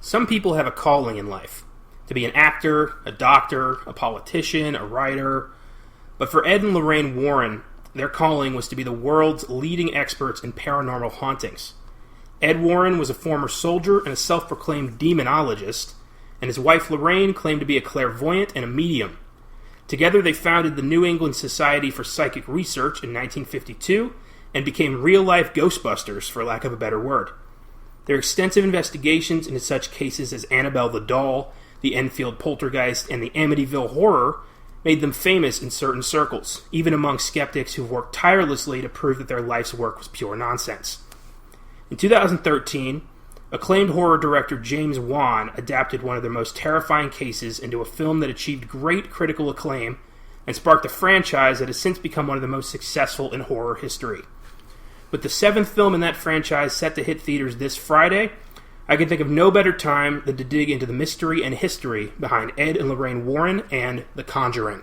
Some people have a calling in life. To be an actor, a doctor, a politician, a writer. But for Ed and Lorraine Warren, their calling was to be the world's leading experts in paranormal hauntings. Ed Warren was a former soldier and a self-proclaimed demonologist, and his wife Lorraine claimed to be a clairvoyant and a medium. Together they founded the New England Society for Psychic Research in 1952 and became real-life Ghostbusters, for lack of a better word. Their extensive investigations into such cases as Annabelle the Doll, the Enfield Poltergeist, and the Amityville Horror made them famous in certain circles, even among skeptics who've worked tirelessly to prove that their life's work was pure nonsense. In 2013, acclaimed horror director James Wan adapted one of their most terrifying cases into a film that achieved great critical acclaim and sparked a franchise that has since become one of the most successful in horror history. With the 7th film in that franchise set to hit theaters this Friday, I can think of no better time than to dig into the mystery and history behind Ed and Lorraine Warren and The Conjuring.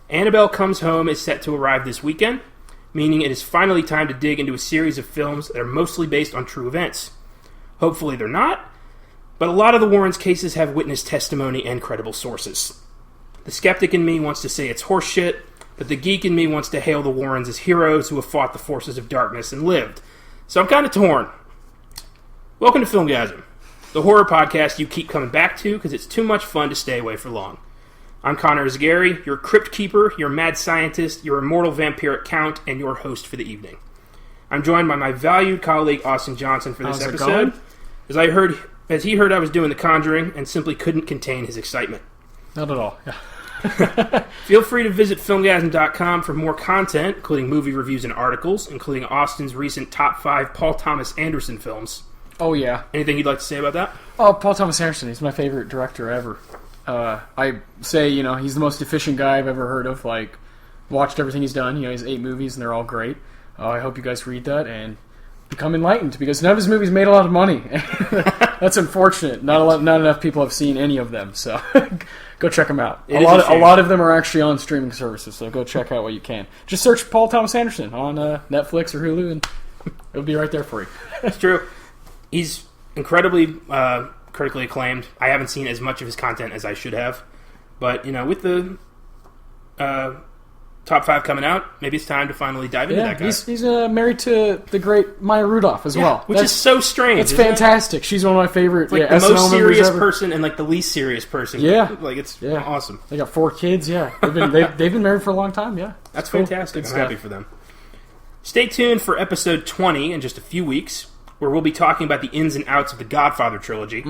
Annabelle Comes Home is set to arrive this weekend, meaning it is finally time to dig into a series of films that are mostly based on true events. Hopefully they're not, but a lot of the Warrens' cases have witness testimony and credible sources. The skeptic in me wants to say it's horseshit, but the geek in me wants to hail the Warrens as heroes who have fought the forces of darkness and lived. So I'm kind of torn. Welcome to Filmgazm, the horror podcast you keep coming back to because it's too much fun to stay away for long. I'm Connor Eyzaguirre, your crypt keeper, your mad scientist, your immortal vampiric count, and your host for the evening. I'm joined by my valued colleague Austin Johnson for this episode, as he heard I was doing The Conjuring and simply couldn't contain his excitement. Not at all. Yeah. Feel free to visit filmgazm.com for more content, including movie reviews and articles, including Austin's recent top 5 Paul Thomas Anderson films. Oh, yeah. Anything you'd like to say about that? Oh, Paul Thomas Anderson. He's my favorite director ever. I say, he's the most efficient guy I've ever heard of. Like, watched everything he's done. He has 8 movies, and they're all great. I hope you guys read that and become enlightened, because none of his movies made a lot of money. That's unfortunate. Not enough people have seen any of them, so go check them out. A lot of them are actually on streaming services, so go check out what you can. Just search Paul Thomas Anderson on Netflix or Hulu, and it'll be right there for you. It's true. He's incredibly critically acclaimed. I haven't seen as much of his content as I should have, but with the top 5 coming out, maybe it's time to finally dive into that guy. He's married to the great Maya Rudolph as well, which is so strange. It's fantastic. She's one of my favorite. Like the most serious person and like the least serious person. Yeah, it's awesome. They got 4 kids. Yeah, they've been married for a long time. Yeah, that's fantastic. I'm happy for them. Stay tuned for episode 20 in just a few weeks, where we'll be talking about the ins and outs of the Godfather trilogy.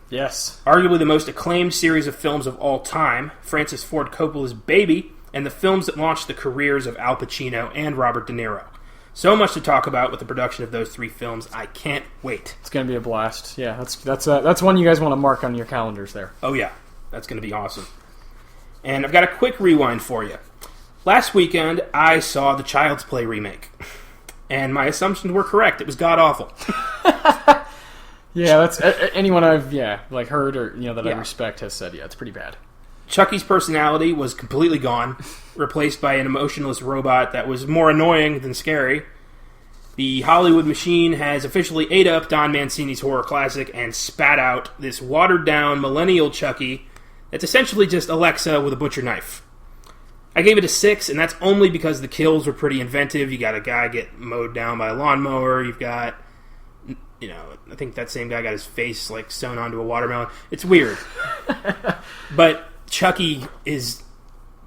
Yes. Arguably the most acclaimed series of films of all time, Francis Ford Coppola's Baby, and the films that launched the careers of Al Pacino and Robert De Niro. So much to talk about with the production of those 3 films. I can't wait. It's going to be a blast. Yeah, that's one you guys want to mark on your calendars there. Oh yeah, that's going to be awesome. And I've got a quick rewind for you. Last weekend, I saw the Child's Play remake. And my assumptions were correct. It was god-awful. Yeah, that's anyone I've heard or that I respect has said, it's pretty bad. Chucky's personality was completely gone, replaced by an emotionless robot that was more annoying than scary. The Hollywood machine has officially ate up Don Mancini's horror classic and spat out this watered-down millennial Chucky that's essentially just Alexa with a butcher knife. I gave it a 6, and that's only because the kills were pretty inventive. You got a guy get mowed down by a lawnmower. You've got, I think that same guy got his face sewn onto a watermelon. It's weird. But Chucky is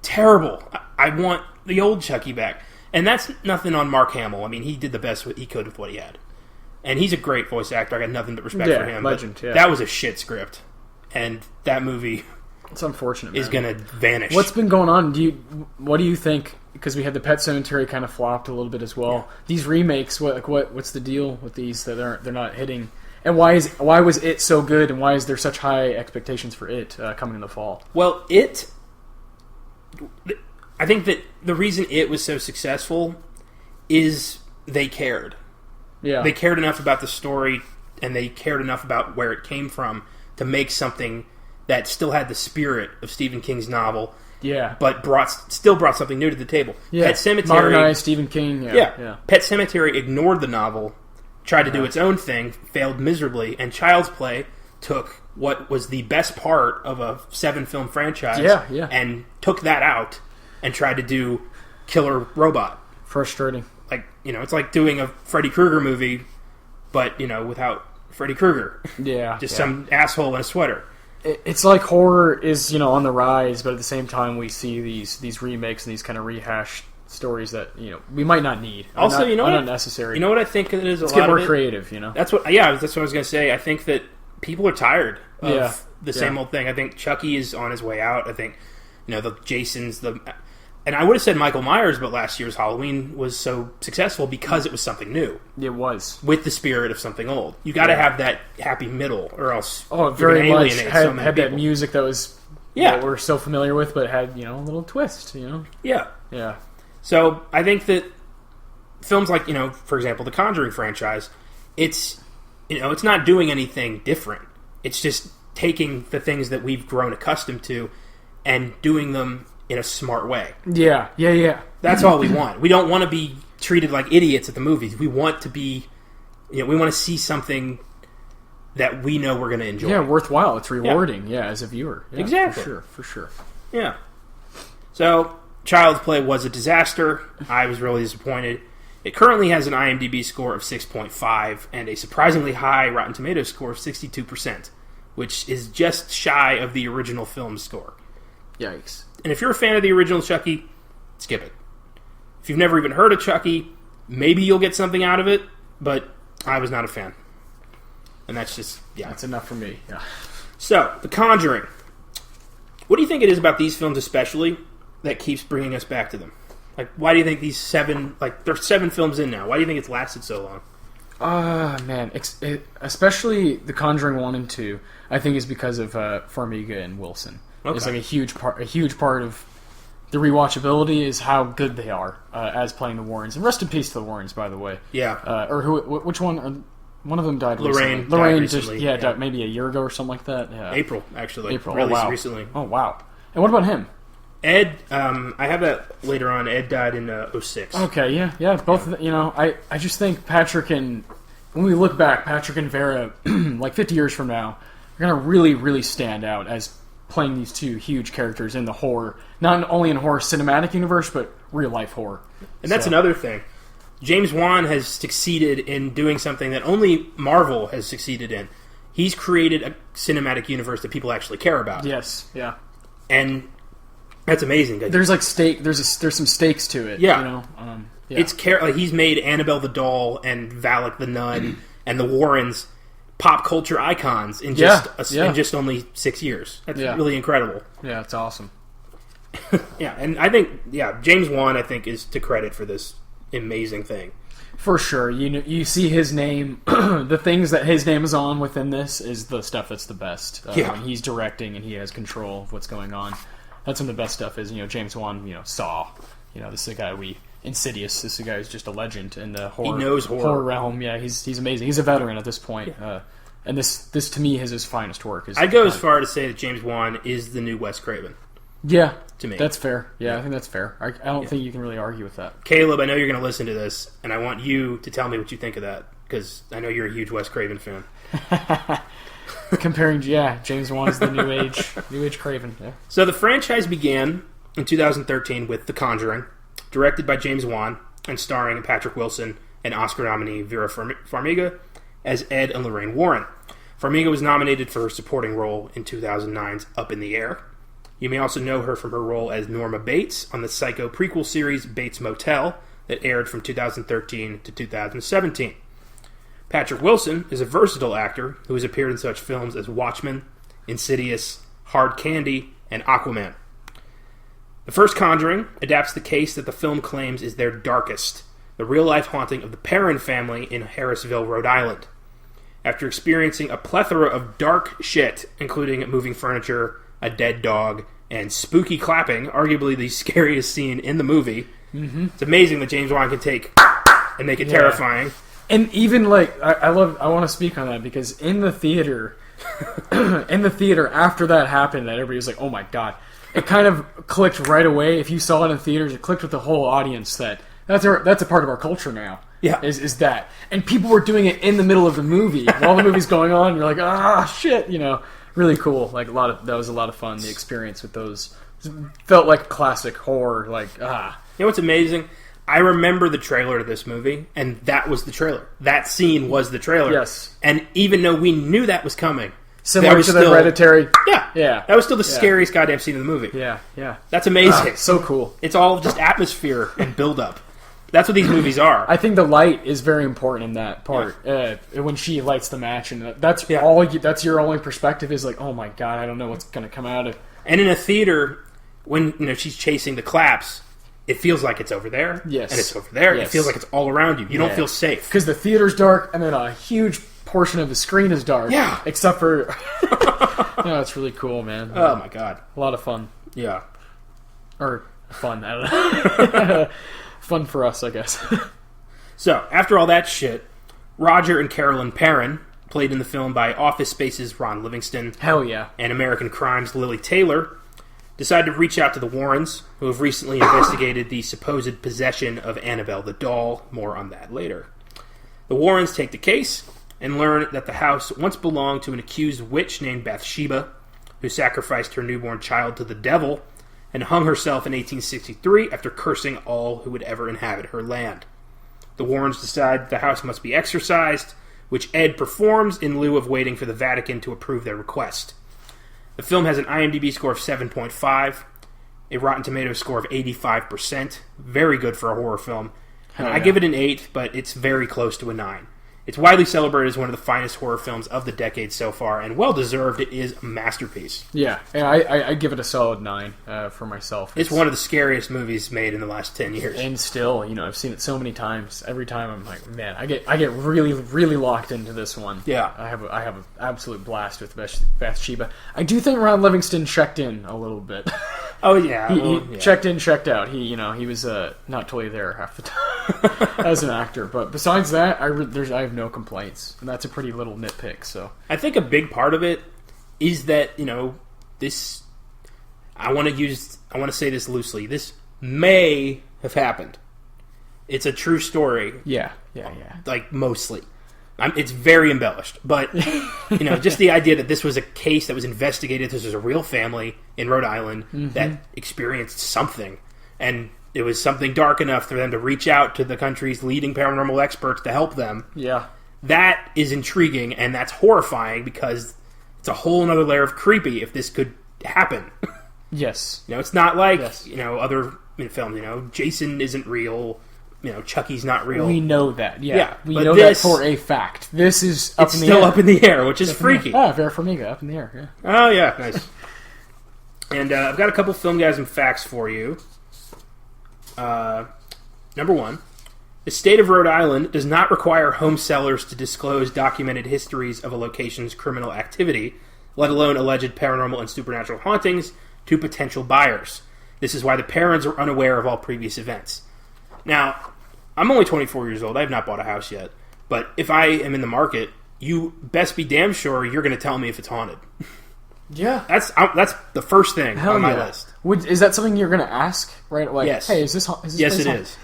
terrible. I want the old Chucky back. And that's nothing on Mark Hamill. I mean, he did the best he could with what he had. And he's a great voice actor. I got nothing but respect for him. Legend, yeah. That was a shit script. And that movie... It's unfortunate, is going to vanish. What's been going on? What do you think? Because we had the Pet Sematary kind of flopped a little bit as well. Yeah. These remakes, what's the deal with these that they're not hitting? And why was it so good, and why is there such high expectations for it coming in the fall? Well, I think that the reason it was so successful is they cared. Yeah. They cared enough about the story, and they cared enough about where it came from to make something that still had the spirit of Stephen King's novel. Yeah. But still brought something new to the table. Yeah. Pet Sematary, modernized Stephen King. Yeah. Pet Sematary ignored the novel, tried to do its own thing, failed miserably, and Child's Play took what was the best part of a 7-film franchise and took that out and tried to do Killer Robot. Frustrating. Like, it's like doing a Freddy Krueger movie, but, without Freddy Krueger. Yeah. Just some asshole in a sweater. It's like horror is, on the rise, but at the same time we see these remakes and these kind of rehashed stories that, we might not need. Also, not unnecessary. You know what I think it is a Let's lot get more of it? creative, That's what I was going to say. I think that people are tired of the same old thing. I think Chucky is on his way out. I think, the Jasons, and I would have said Michael Myers, but last year's Halloween was so successful because it was something new. It was. With the spirit of something old. You got to have that happy middle, or else very you're much alienate had, so many had people. that music that was that we're so familiar with, but had a little twist. Yeah. Yeah. So I think that films like for example, the Conjuring franchise, it's it's not doing anything different. It's just taking the things that we've grown accustomed to and doing them in a smart way. Yeah. That's all we want. We don't want to be treated like idiots at the movies. We want to be, we want to see something that we know we're going to enjoy. Yeah, worthwhile. It's rewarding, as a viewer. Yeah, exactly. For sure. Yeah. So, Child's Play was a disaster. I was really disappointed. It currently has an IMDb score of 6.5 and a surprisingly high Rotten Tomatoes score of 62%, which is just shy of the original film score. Yikes. And if you're a fan of the original Chucky, skip it. If you've never even heard of Chucky, maybe you'll get something out of it, but I was not a fan. And that's just, That's enough for me, yeah. So, The Conjuring. What do you think it is about these films especially that keeps bringing us back to them? Like, why do you think these there's 7 films in now. Why do you think it's lasted so long? Man. Especially The Conjuring 1 and 2, I think is because of Farmiga and Wilson. Okay. It's like a huge part of the rewatchability is how good they are as playing the Warrens. And rest in peace to the Warrens, by the way. Yeah. Which one? One of them died Lorraine recently. Lorraine recently, died maybe a year ago or something like that. Yeah. April, actually. April. Really wow. recently. Oh, wow. And what about him? Ed, I have that later on. Ed died in 06. Okay, yeah. Both, I just think Patrick and... When we look back, Patrick and Vera, like 50 years from now, are going to really, really stand out as playing these two huge characters in the horror, not only in horror cinematic universe, but real-life horror. And that's another thing. James Wan has succeeded in doing something that only Marvel has succeeded in. He's created a cinematic universe that people actually care about. Yes, yeah. And that's amazing. There's like there's some stakes to it. Yeah. Yeah. It's he's made Annabelle the Doll and Valak the Nun and the Warrens pop culture icons in just only 6 years. That's really incredible. Yeah, it's awesome. Yeah, and I think James Wan is to credit for this amazing thing. For sure. You see his name, the things that his name is on within this is the stuff that's the best. When he's directing and he has control of what's going on. That's when the best stuff is. James Wan, Saw. This is a guy Insidious. This is a guy who's just a legend in the horror. He knows horror realm. Yeah, he's amazing. He's a veteran at this point. And this to me is his finest work. I'd go as far to say that James Wan is the new Wes Craven. Yeah, to me, that's fair. Yeah, I think that's fair. I don't think you can really argue with that. Caleb, I know you're going to listen to this, and I want you to tell me what you think of that because I know you're a huge Wes Craven fan. Comparing, James Wan is the new age Craven. Yeah. So the franchise began in 2013 with The Conjuring, directed by James Wan and starring Patrick Wilson and Oscar nominee Vera Farmiga as Ed and Lorraine Warren. Farmiga was nominated for her supporting role in 2009's Up in the Air. You may also know her from her role as Norma Bates on the Psycho prequel series Bates Motel that aired from 2013 to 2017. Patrick Wilson is a versatile actor who has appeared in such films as Watchmen, Insidious, Hard Candy, and Aquaman. The first Conjuring adapts the case that the film claims is their darkest, the real-life haunting of the Perron family in Harrisville, Rhode Island. after experiencing a plethora of dark shit, including moving furniture, a dead dog, and spooky clapping, arguably the scariest scene in the movie. Mm-hmm. It's amazing that James Wan can take and make it terrifying. And even, like, I want to speak on that, because in the theater, after that happened, that everybody was like, oh my god, it kind of clicked right away. If you saw it in theaters, it clicked with the whole audience that's a part of our culture now. Yeah. Is that. And people were doing it in the middle of the movie. While the movie's going on, you're like, shit, really cool. Like, that was a lot of fun, the experience with those. Felt like classic horror, like, You know what's amazing? I remember the trailer to this movie, and that was the trailer. That scene was the trailer. Yes. And even though we knew that was coming... Similar to the Hereditary. Yeah. Yeah. That was still the scariest goddamn scene of the movie. Yeah, yeah. That's amazing. So cool. It's all just atmosphere and build-up. That's what these movies are. I think the light is very important in that part. Yeah. When she lights the match, and that's that's your only perspective is like, oh my god, I don't know what's going to come out of. And in a theater, when she's chasing the claps, it feels like it's over there. Yes. And it's over there. Yes. It feels like it's all around you. You don't feel safe. Because the theater's dark, and then a huge portion of the screen is dark. Yeah. Except for... it's really cool, man. Oh my god. A lot of fun. Yeah. Or fun, I don't know. Fun for us, I guess. So, after all that shit, Roger and Carolyn Perrin, played in the film by Office Space's Ron Livingston... Hell yeah. ...and American Crime's Lily Taylor, decide to reach out to the Warrens, who have recently investigated the supposed possession of Annabelle the doll. More on that later. The Warrens take the case and learn that the house once belonged to an accused witch named Bathsheba, who sacrificed her newborn child to the devil and hung herself in 1863 after cursing all who would ever inhabit her land. The Warrens decide the house must be exorcised, which Ed performs in lieu of waiting for the Vatican to approve their request. The film has an IMDb score of 7.5, a Rotten Tomatoes score of 85%. Very good for a horror film. I give it an 8, but it's very close to a 9. It's widely celebrated as one of the finest horror films of the decade so far, and well-deserved. It is a masterpiece. Yeah, I give it a solid 9 for myself. It's one of the scariest movies made in the last 10 years. And still, I've seen it so many times. Every time I'm like, man, I get really, really locked into this one. Yeah. I have an absolute blast with Bathsheba. I do think Ron Livingston checked in a little bit. Oh, yeah. He checked in, checked out. He was not totally there half the time as an actor. But besides that, I have no complaints. And that's a pretty little nitpick. So I think a big part of it is that, this... I want to say this loosely. This may have happened. It's a true story. Yeah. Like, mostly. It's very embellished, but just the idea that this was a case that was investigated. This was a real family in Rhode Island that experienced something, and it was something dark enough for them to reach out to the country's leading paranormal experts to help them. Yeah, that is intriguing, and that's horrifying because it's a whole other layer of creepy if this could happen. Yes, it's not like other films. Jason isn't real. Chucky's not real. We know that. Yeah. We know this, that for a fact. This is up in the air. It's still up in the air, which is freaky. Vera Farmiga, up in the air. Yeah. Oh, yeah. Nice. And I've got a couple Filmgazm facts for you. Number one, the state of Rhode Island does not require home sellers to disclose documented histories of a location's criminal activity, let alone alleged paranormal and supernatural hauntings, to potential buyers. This is why the parents are unaware of all previous events. Now, I'm only 24 years old. I have not bought a house yet. But if I am in the market, you best be damn sure you're going to tell me if it's haunted. Yeah. That's the first thing on my list. Is that something you're going to ask? Right? Like, yes. Hey, is this yes, place it is.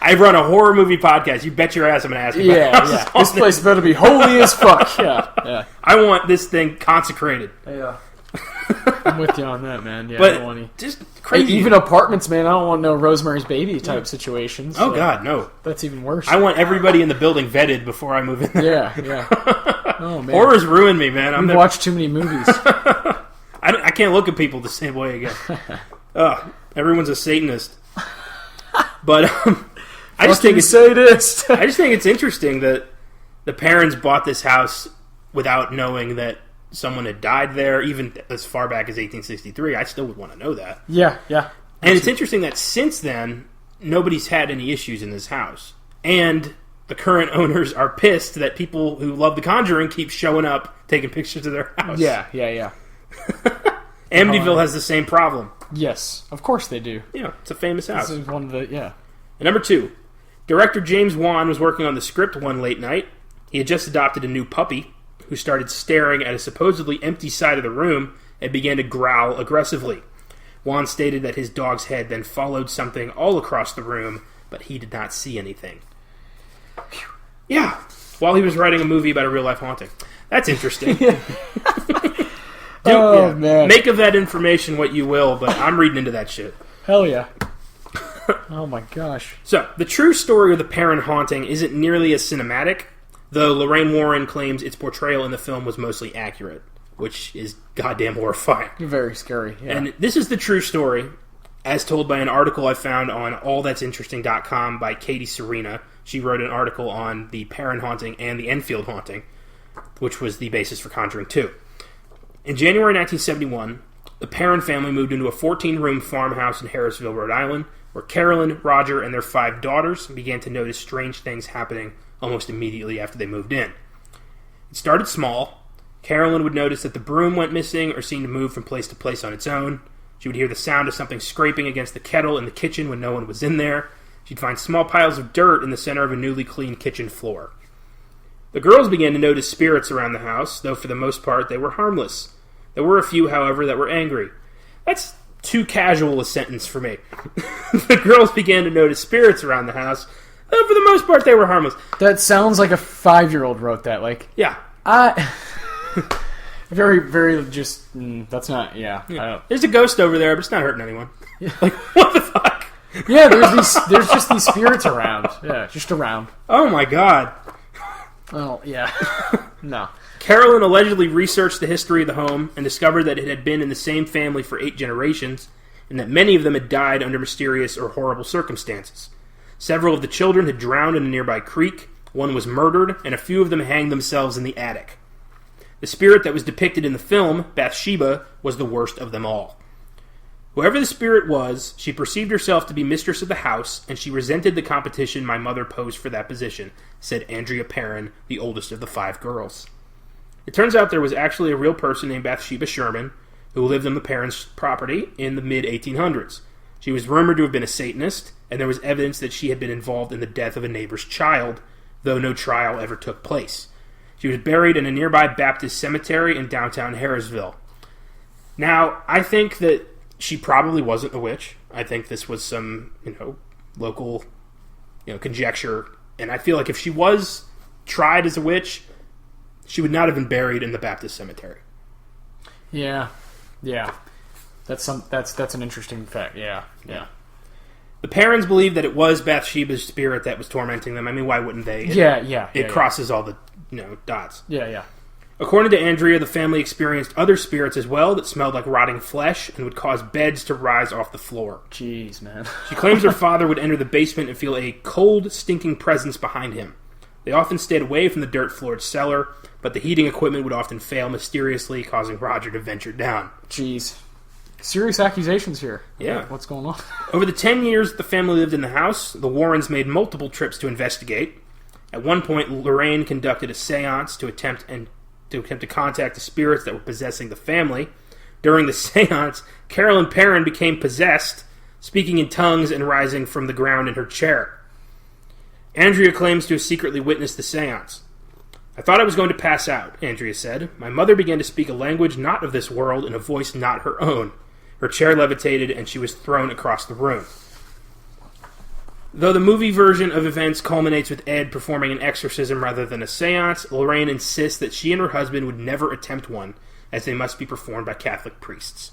I run a horror movie podcast. You bet your ass I'm going to ask you about yeah. This place better be holy as fuck. Yeah. I want this thing consecrated. Yeah. I'm with you on that, man. Yeah, but I don't want just crazy. Even apartments, man. I don't want no Rosemary's Baby type situations. Oh God, no. That's even worse. I want everybody in the building vetted before I move in there. Yeah. Oh man, horrors ruin me, man. I've watched too many movies. I can't look at people the same way again. Everyone's a Satanist. But I just think it's interesting that the parents bought this house without knowing that someone had died there, even as far back as 1863. I still would want to know that. Yeah. And it's interesting that since then, nobody's had any issues in this house. And the current owners are pissed that people who love The Conjuring keep showing up, taking pictures of their house. Yeah. Amityville has the same problem. Yes, of course they do. Yeah, it's a famous house. This is one of the, And number 2, director James Wan was working on the script one late night. He had just adopted a new puppy who started staring at a supposedly empty side of the room and began to growl aggressively. Wan stated that his dog's head then followed something all across the room, but he did not see anything. Yeah, while he was writing a movie about a real-life haunting. That's interesting. Man. Make of that information what you will, but I'm reading into that shit. Hell yeah. Oh my gosh. So, the true story of the Perrin haunting isn't nearly as cinematic, though Lorraine Warren claims its portrayal in the film was mostly accurate, which is goddamn horrifying. Very scary, yeah. And this is the true story, as told by an article I found on allthat'sinteresting.com by Katie Serena. She wrote an article on the Perrin haunting and the Enfield haunting, which was the basis for Conjuring 2. In January 1971, the Perrin family moved into a 14-room farmhouse in Harrisville, Rhode Island, where Carolyn, Roger, and their 5 daughters began to notice strange things happening almost immediately after they moved in. It started small. Carolyn would notice that the broom went missing or seemed to move from place to place on its own. She would hear the sound of something scraping against the kettle in the kitchen when no one was in there. She'd find small piles of dirt in the center of a newly cleaned kitchen floor. The girls began to notice spirits around the house, though for the most part they were harmless. There were a few, however, that were angry. That's too casual a sentence for me. The girls began to notice spirits around the house, though for the most part they were harmless. That sounds like a 5-year-old wrote that. Like, yeah. Very, very just, that's not, I don't. There's a ghost over there, but it's not hurting anyone. Like, what the fuck? Yeah, there's just these spirits around. Yeah, just around. Oh my god. Oh, yeah. No. Carolyn allegedly researched the history of the home and discovered that it had been in the same family for 8 generations, and that many of them had died under mysterious or horrible circumstances. Several of the children had drowned in a nearby creek, one was murdered, and a few of them hanged themselves in the attic. The spirit that was depicted in the film, Bathsheba, was the worst of them all. Whoever the spirit was, she perceived herself to be mistress of the house, and she resented the competition my mother posed for that position, said Andrea Perrin, the oldest of the 5 girls. It turns out there was actually a real person named Bathsheba Sherman, who lived on the Perrin's property in the mid-1800s. She was rumored to have been a Satanist, and there was evidence that she had been involved in the death of a neighbor's child, though no trial ever took place. She was buried in a nearby Baptist cemetery in downtown Harrisville. Now, I think that she probably wasn't a witch. I think this was some, local, conjecture. And I feel like if she was tried as a witch, she would not have been buried in the Baptist cemetery. Yeah. That's an interesting fact. Yeah. The Perrins believed that it was Bathsheba's spirit that was tormenting them. I mean, why wouldn't they? It crosses all the, dots. Yeah. According to Andrea, the family experienced other spirits as well that smelled like rotting flesh and would cause beds to rise off the floor. Jeez, man. She claims her father would enter the basement and feel a cold, stinking presence behind him. They often stayed away from the dirt-floored cellar, but the heating equipment would often fail mysteriously, causing Roger to venture down. Jeez. Serious accusations here. Yeah. What's going on? Over the 10 years the family lived in the house, the Warrens made multiple trips to investigate. At one point, Lorraine conducted a seance to attempt to contact the spirits that were possessing the family. During the seance, Carolyn Perrin became possessed, speaking in tongues and rising from the ground in her chair. Andrea claims to have secretly witnessed the seance. I thought I was going to pass out, Andrea said. My mother began to speak a language not of this world in a voice not her own. Her chair levitated and she was thrown across the room. Though the movie version of events culminates with Ed performing an exorcism rather than a seance, Lorraine insists that she and her husband would never attempt one, as they must be performed by Catholic priests.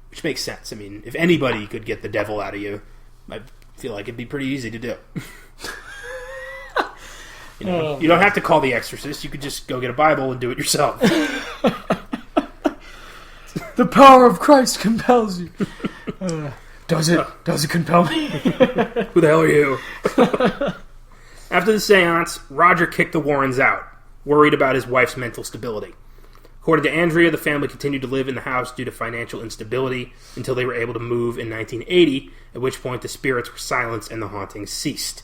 Which makes sense. I mean, if anybody could get the devil out of you, I feel like it'd be pretty easy to do. You don't have to call the exorcist. You could just go get a Bible and do it yourself. The power of Christ compels you. Does it compel me? Who the hell are you? After the seance, Roger kicked the Warrens out, worried about his wife's mental stability. According to Andrea, the family continued to live in the house due to financial instability until they were able to move in 1980, at which point the spirits were silenced and the hauntings ceased.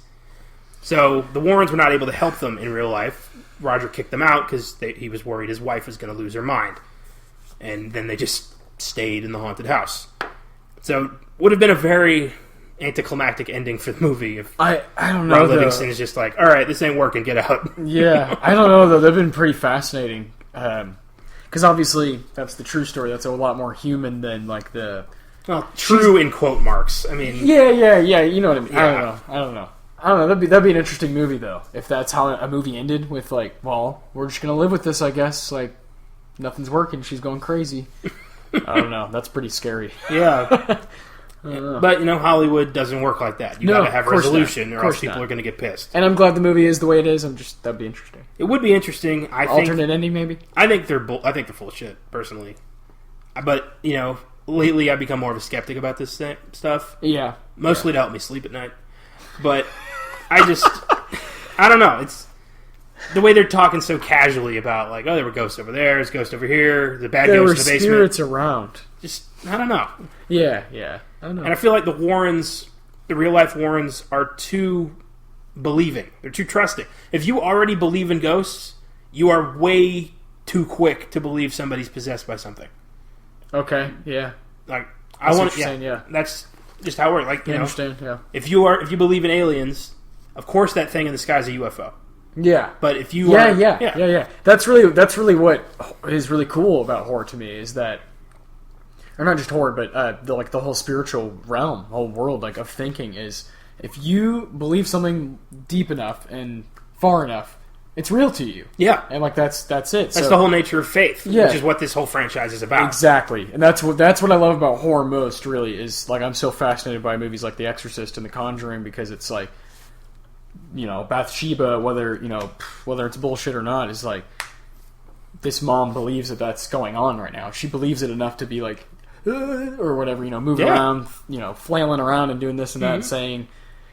So the Warrens were not able to help them in real life. Roger kicked them out because he was worried his wife was going to lose her mind. And then they just stayed in the haunted house. So would have been a very anticlimactic ending for the movie if I don't know. Ron Livingston is just like, all right, this ain't working, get out. Yeah, I don't know though. They've been pretty fascinating because obviously that's the true story. That's a lot more human than like the true in quote marks. I mean, yeah. You know what I mean? Yeah. I don't know. That'd be an interesting movie though. If that's how a movie ended with like, well, we're just gonna live with this, I guess. Like nothing's working. She's going crazy. I don't know. That's pretty scary. Yeah. But, Hollywood doesn't work like that. You gotta have resolution or else people are gonna get pissed. And I'm glad the movie is the way it is. That'd be interesting. It would be interesting. Alternate ending, maybe? I think they're full of shit, personally. But, lately I've become more of a skeptic about this stuff. Yeah. Mostly to help me sleep at night. But, I don't know. It's the way they're talking so casually about, like, oh, there were ghosts over there, there's ghosts over here, the bad ghosts in the basement. There were spirits around. Just, I don't know. Yeah. I don't know. And I feel like the Warrens, the real-life Warrens, are too believing. They're too trusting. If you already believe in ghosts, you are way too quick to believe somebody's possessed by something. Okay, yeah. Like, yeah. That's just how it works. Like, I understand, yeah. If you believe in aliens, of course that thing in the sky is a UFO. Yeah. But if you Yeah. That's really what is really cool about horror to me is that, or not just horror, but the whole spiritual realm, whole world like of thinking is if you believe something deep enough and far enough, it's real to you. Yeah. And like that's it. That's the whole nature of faith, which is what this whole franchise is about. Exactly. And that's what I love about horror most, really, is like I'm so fascinated by movies like The Exorcist and The Conjuring because it's like, Bathsheba, whether it's bullshit or not, is like this mom believes that that's going on right now. She believes it enough to be like, or whatever, moving around, flailing around and doing this and that,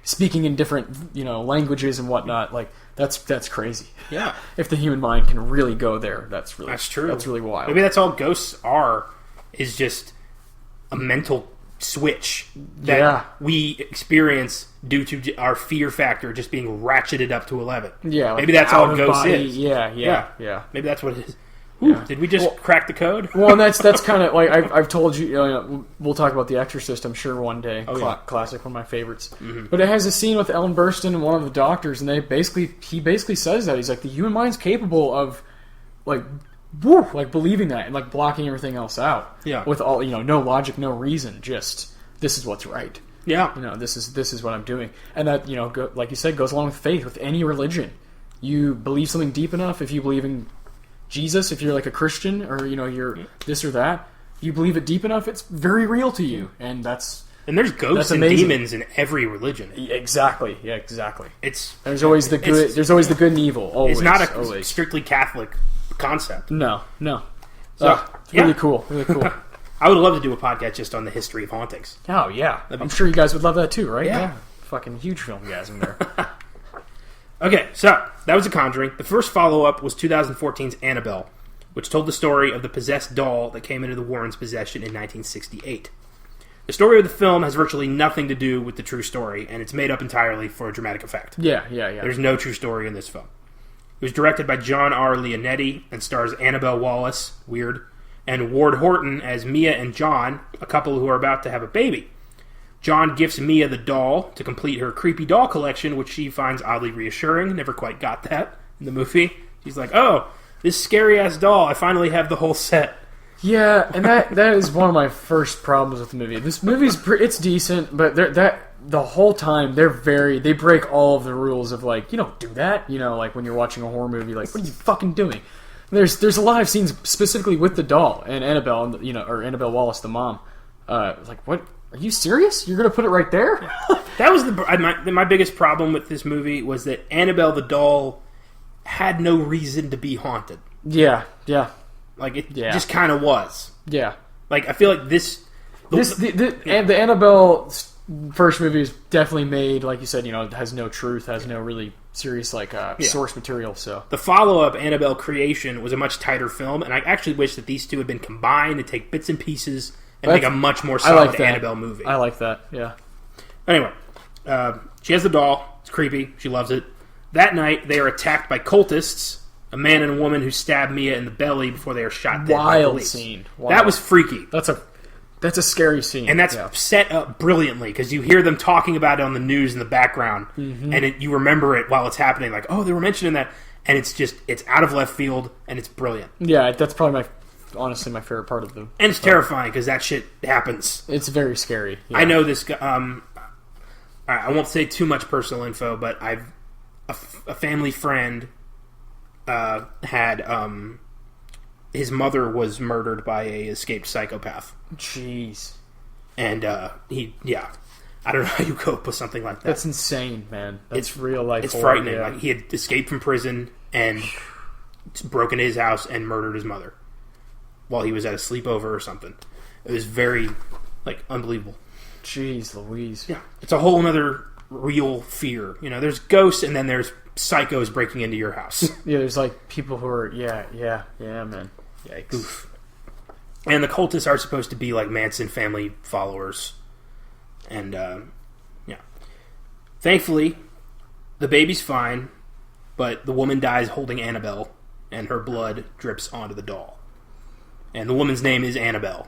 speaking in different, languages and whatnot. Like that's crazy. Yeah. If the human mind can really go there, that's true. That's really wild. Maybe that's all ghosts are, is just a mental switch that we experience due to our fear factor just being ratcheted up to 11. Yeah. Maybe that's all ghosts is. Yeah. Maybe that's what it is. Yeah. Did we just crack the code? Well, and that's kind of like I've told you. We'll talk about The Exorcist, I'm sure, one day. Classic, one of my favorites. Mm-hmm. But it has a scene with Ellen Burstyn and one of the doctors, and he basically says that he's like the human mind's capable of like believing that and like blocking everything else out. Yeah. With all no logic, no reason, just this is what's right. Yeah. This is what I'm doing, and that like you said, goes along with faith with any religion. You believe something deep enough. If you believe in Jesus, if you're like a Christian or you're this or that, you believe it deep enough, it's very real to you, and there's ghosts and demons in every religion. Exactly, yeah, exactly. There's always the good and evil. Always, it's not a strictly Catholic concept. No. So it's really cool, really cool. I would love to do a podcast just on the history of hauntings. Oh yeah, I'm sure you guys would love that too, right? Yeah. Fucking huge Filmgazm there. Okay, so that was The Conjuring. The first follow-up was 2014's Annabelle, which told the story of the possessed doll that came into the Warrens' possession in 1968. The story of the film has virtually nothing to do with the true story, and it's made up entirely for a dramatic effect. Yeah. There's no true story in this film. It was directed by John R. Leonetti and stars Annabelle Wallis, weird, and Ward Horton as Mia and John, a couple who are about to have a baby. John gifts Mia the doll to complete her creepy doll collection, which she finds oddly reassuring. Never quite got that in the movie. She's like, oh, this scary-ass doll, I finally have the whole set. Yeah, and that is one of my first problems with the movie. This movie's it's decent, but the whole time they break all of the rules of like, you don't do that. Like when you're watching a horror movie, like, what are you fucking doing? There's a lot of scenes specifically with the doll and Annabelle, or Annabelle Wallis, the mom. Like, what? Are you serious? You're gonna put it right there? That was my biggest problem with this movie was that Annabelle the doll had no reason to be haunted. Yeah. Like it just kind of was. Yeah. Like I feel like the Annabelle first movie is definitely made, like you said, it has no truth, has no really serious source material. So the follow-up, Annabelle Creation, was a much tighter film, and I actually wish that these two had been combined to take bits and pieces and make a much more solid Annabelle movie. I like that. Yeah. Anyway, she has the doll. It's creepy. She loves it. That night, they are attacked by cultists, a man and a woman who stab Mia in the belly before they are shot dead by police. Scene. Wild. That was freaky. That's a scary scene. And that's set up brilliantly, because you hear them talking about it on the news in the background, and you remember it while it's happening, like, oh, they were mentioning that, and it's out of left field, and it's brilliant. Yeah, that's probably honestly my favorite part of them. And it's terrifying, because that shit happens. It's very scary. Yeah. I know this guy, I won't say too much personal info, but a family friend had his mother was murdered by a escaped psychopath. Jeez. And I don't know how you cope with something like that. That's insane, man. That's real life. It's frightening. Yeah. Like, he had escaped from prison and broken into his house and murdered his mother while he was at a sleepover or something. It was very, unbelievable. Jeez Louise. Yeah. It's a whole other real fear. There's ghosts, and then there's psychos breaking into your house. Yeah, there's people who are man. Yikes. Oof. And the cultists are supposed to be Manson family followers. And thankfully the baby's fine, but the woman dies holding Annabelle, and her blood drips onto the doll. And the woman's name is Annabelle,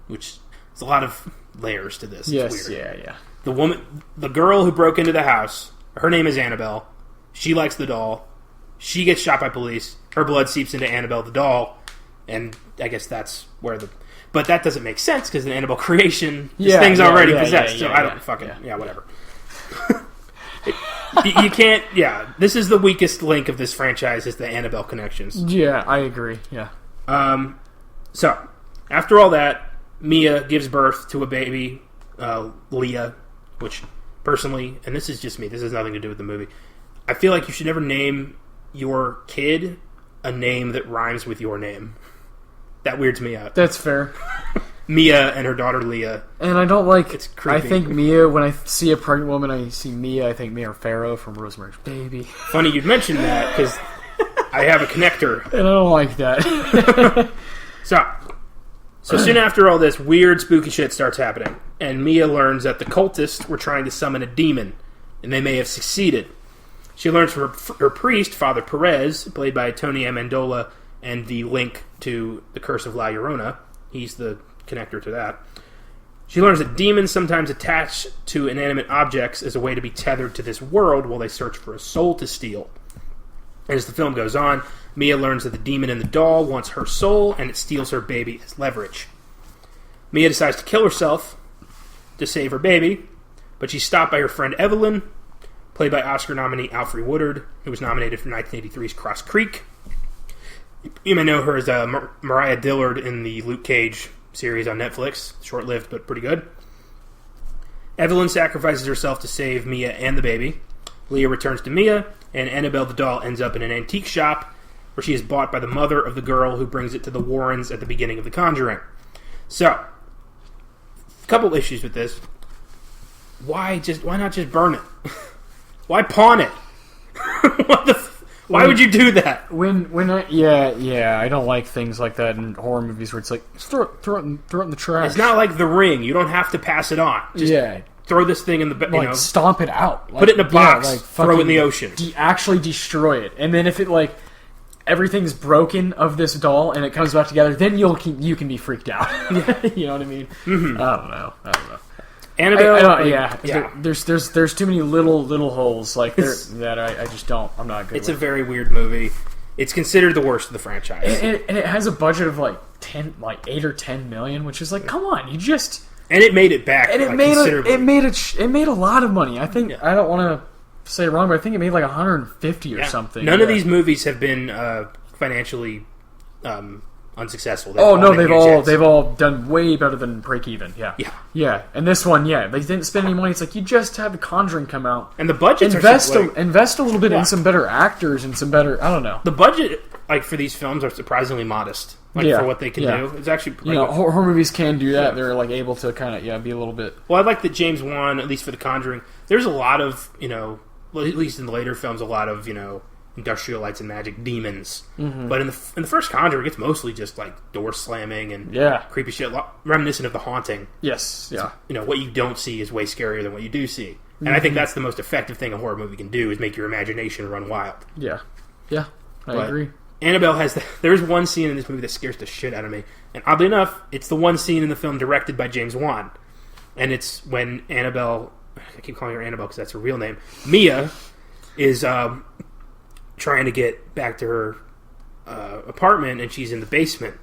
which is a lot of layers to this. Yes, it's weird. yeah. The girl who broke into the house, her name is Annabelle. She likes the doll. She gets shot by police. Her blood seeps into Annabelle the doll, and I guess that's where But that doesn't make sense, because in Annabelle creation, this thing's already possessed. So I don't whatever. You can't. Yeah, this is the weakest link of this franchise, is the Annabelle connections. Yeah, I agree. Yeah. So after all that, Mia gives birth to a baby, Leah, which personally, and this is just me, this has nothing to do with the movie, I feel like you should never name your kid a name that rhymes with your name. That weirds me out. That's fair. Mia and her daughter Leah. And I don't it's creepy. I think Mia, when I see a pregnant woman, I see Mia, I think Mia Farrow from Rosemary's Baby. Funny you'd mention that, because I have a connector. And I don't like that. So soon after all this, weird, spooky shit starts happening, and Mia learns that the cultists were trying to summon a demon, and they may have succeeded. She learns from her priest, Father Perez, played by Tony Amendola, and the link to The Curse of La Llorona. He's the connector to that. She learns that demons sometimes attach to inanimate objects as a way to be tethered to this world while they search for a soul to steal. As the film goes on, Mia learns that the demon in the doll wants her soul, and it steals her baby as leverage. Mia decides to kill herself to save her baby, but she's stopped by her friend Evelyn, played by Oscar nominee Alfre Woodard, who was nominated for 1983's Cross Creek. You may know her as Mariah Dillard in the Luke Cage series on Netflix. Short-lived, but pretty good. Evelyn sacrifices herself to save Mia and the baby. Leah returns to Mia, and Annabelle the doll ends up in an antique shop where she is bought by the mother of the girl who brings it to the Warrens at the beginning of The Conjuring. So, a couple issues with this. Why not just burn it? Why pawn it? Why would you do that? I don't like things like that in horror movies where it's like, just throw it in the trash. It's not like The Ring. You don't have to pass it on. Just throw this thing in the stomp it out. Put it in a box. Throw it in the ocean. Actually destroy it, and then if it everything's broken of this doll and it comes back together, then you can be freaked out. You know what I mean? Mm-hmm. I don't know. Annabelle, There's too many little holes that I just don't. I'm not good. It's a very weird movie. It's considered the worst of the franchise, and it has a budget of 8 or 10 million, which is come on, you just. And it made it back, and it made a lot of money. I think I don't want to say it wrong, but I think it made 150 or something. None of these movies have been financially unsuccessful. They've all done way better than break even. Yeah. And this one, they didn't spend any money. It's you just had The Conjuring come out, and the budgets invest a little bit in some better actors and some better. I don't know. The budget for these films are surprisingly modest. For what they can do, it's actually horror movies can do that. They're able to kind of be a little bit. Well, I like that James Wan, at least for The Conjuring, there's a lot of at least in the later films, a lot of industrial lights and magic demons. Mm-hmm. But in the first Conjuring, it's mostly just door slamming and creepy shit, reminiscent of The Haunting. Yes, yeah. So, what you don't see is way scarier than what you do see. And I think that's the most effective thing a horror movie can do, is make your imagination run wild. Yeah. Yeah, I agree. Annabelle has... There is one scene in this movie that scares the shit out of me. And oddly enough, it's the one scene in the film directed by James Wan. And it's when Annabelle... I keep calling her Annabelle because that's her real name. Mia is trying to get back to her apartment, and she's in the basement.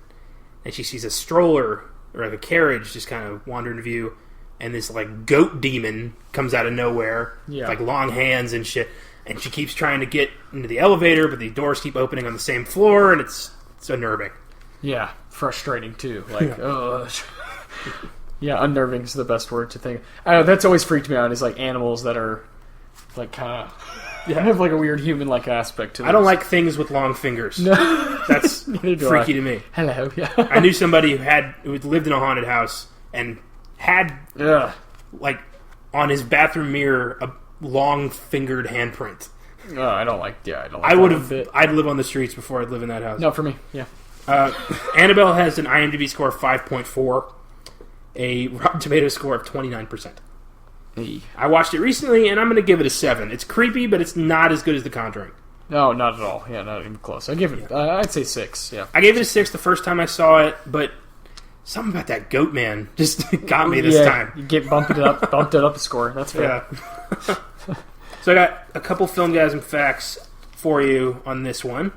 And she sees a stroller, or like a carriage, just kind of wander into view. And this, like, goat demon comes out of nowhere. Yeah. With, like, long hands and shit. And she keeps trying to get into the elevator, but the doors keep opening on the same floor, and it's unnerving. Yeah, frustrating too. Like, yeah, unnerving is the best word to think. I know, that's always freaked me out, is like animals that are like kind of have like a weird human-like aspect to them. I don't like things with long fingers. No. That's freaky to me. Hello, yeah. I knew somebody who lived in a haunted house and had like on his bathroom mirror a long-fingered handprint. I don't like. Yeah, I don't. Like I'd live on the streets before I'd live in that house. No, for me, yeah. Annabelle has an IMDb score of 5.4, a Rotten Tomatoes score of 29%. Hey. I watched it recently, and I'm going to give it a 7. It's creepy, but it's not as good as The Conjuring. No, not at all. Yeah, not even close. I give it. I'd say 6. Yeah, I gave it a 6 the first time I saw it, but something about that goat man just got me this time. You bumped it up a score. That's fair. Yeah. So I got a couple Filmgazm facts for you on this one.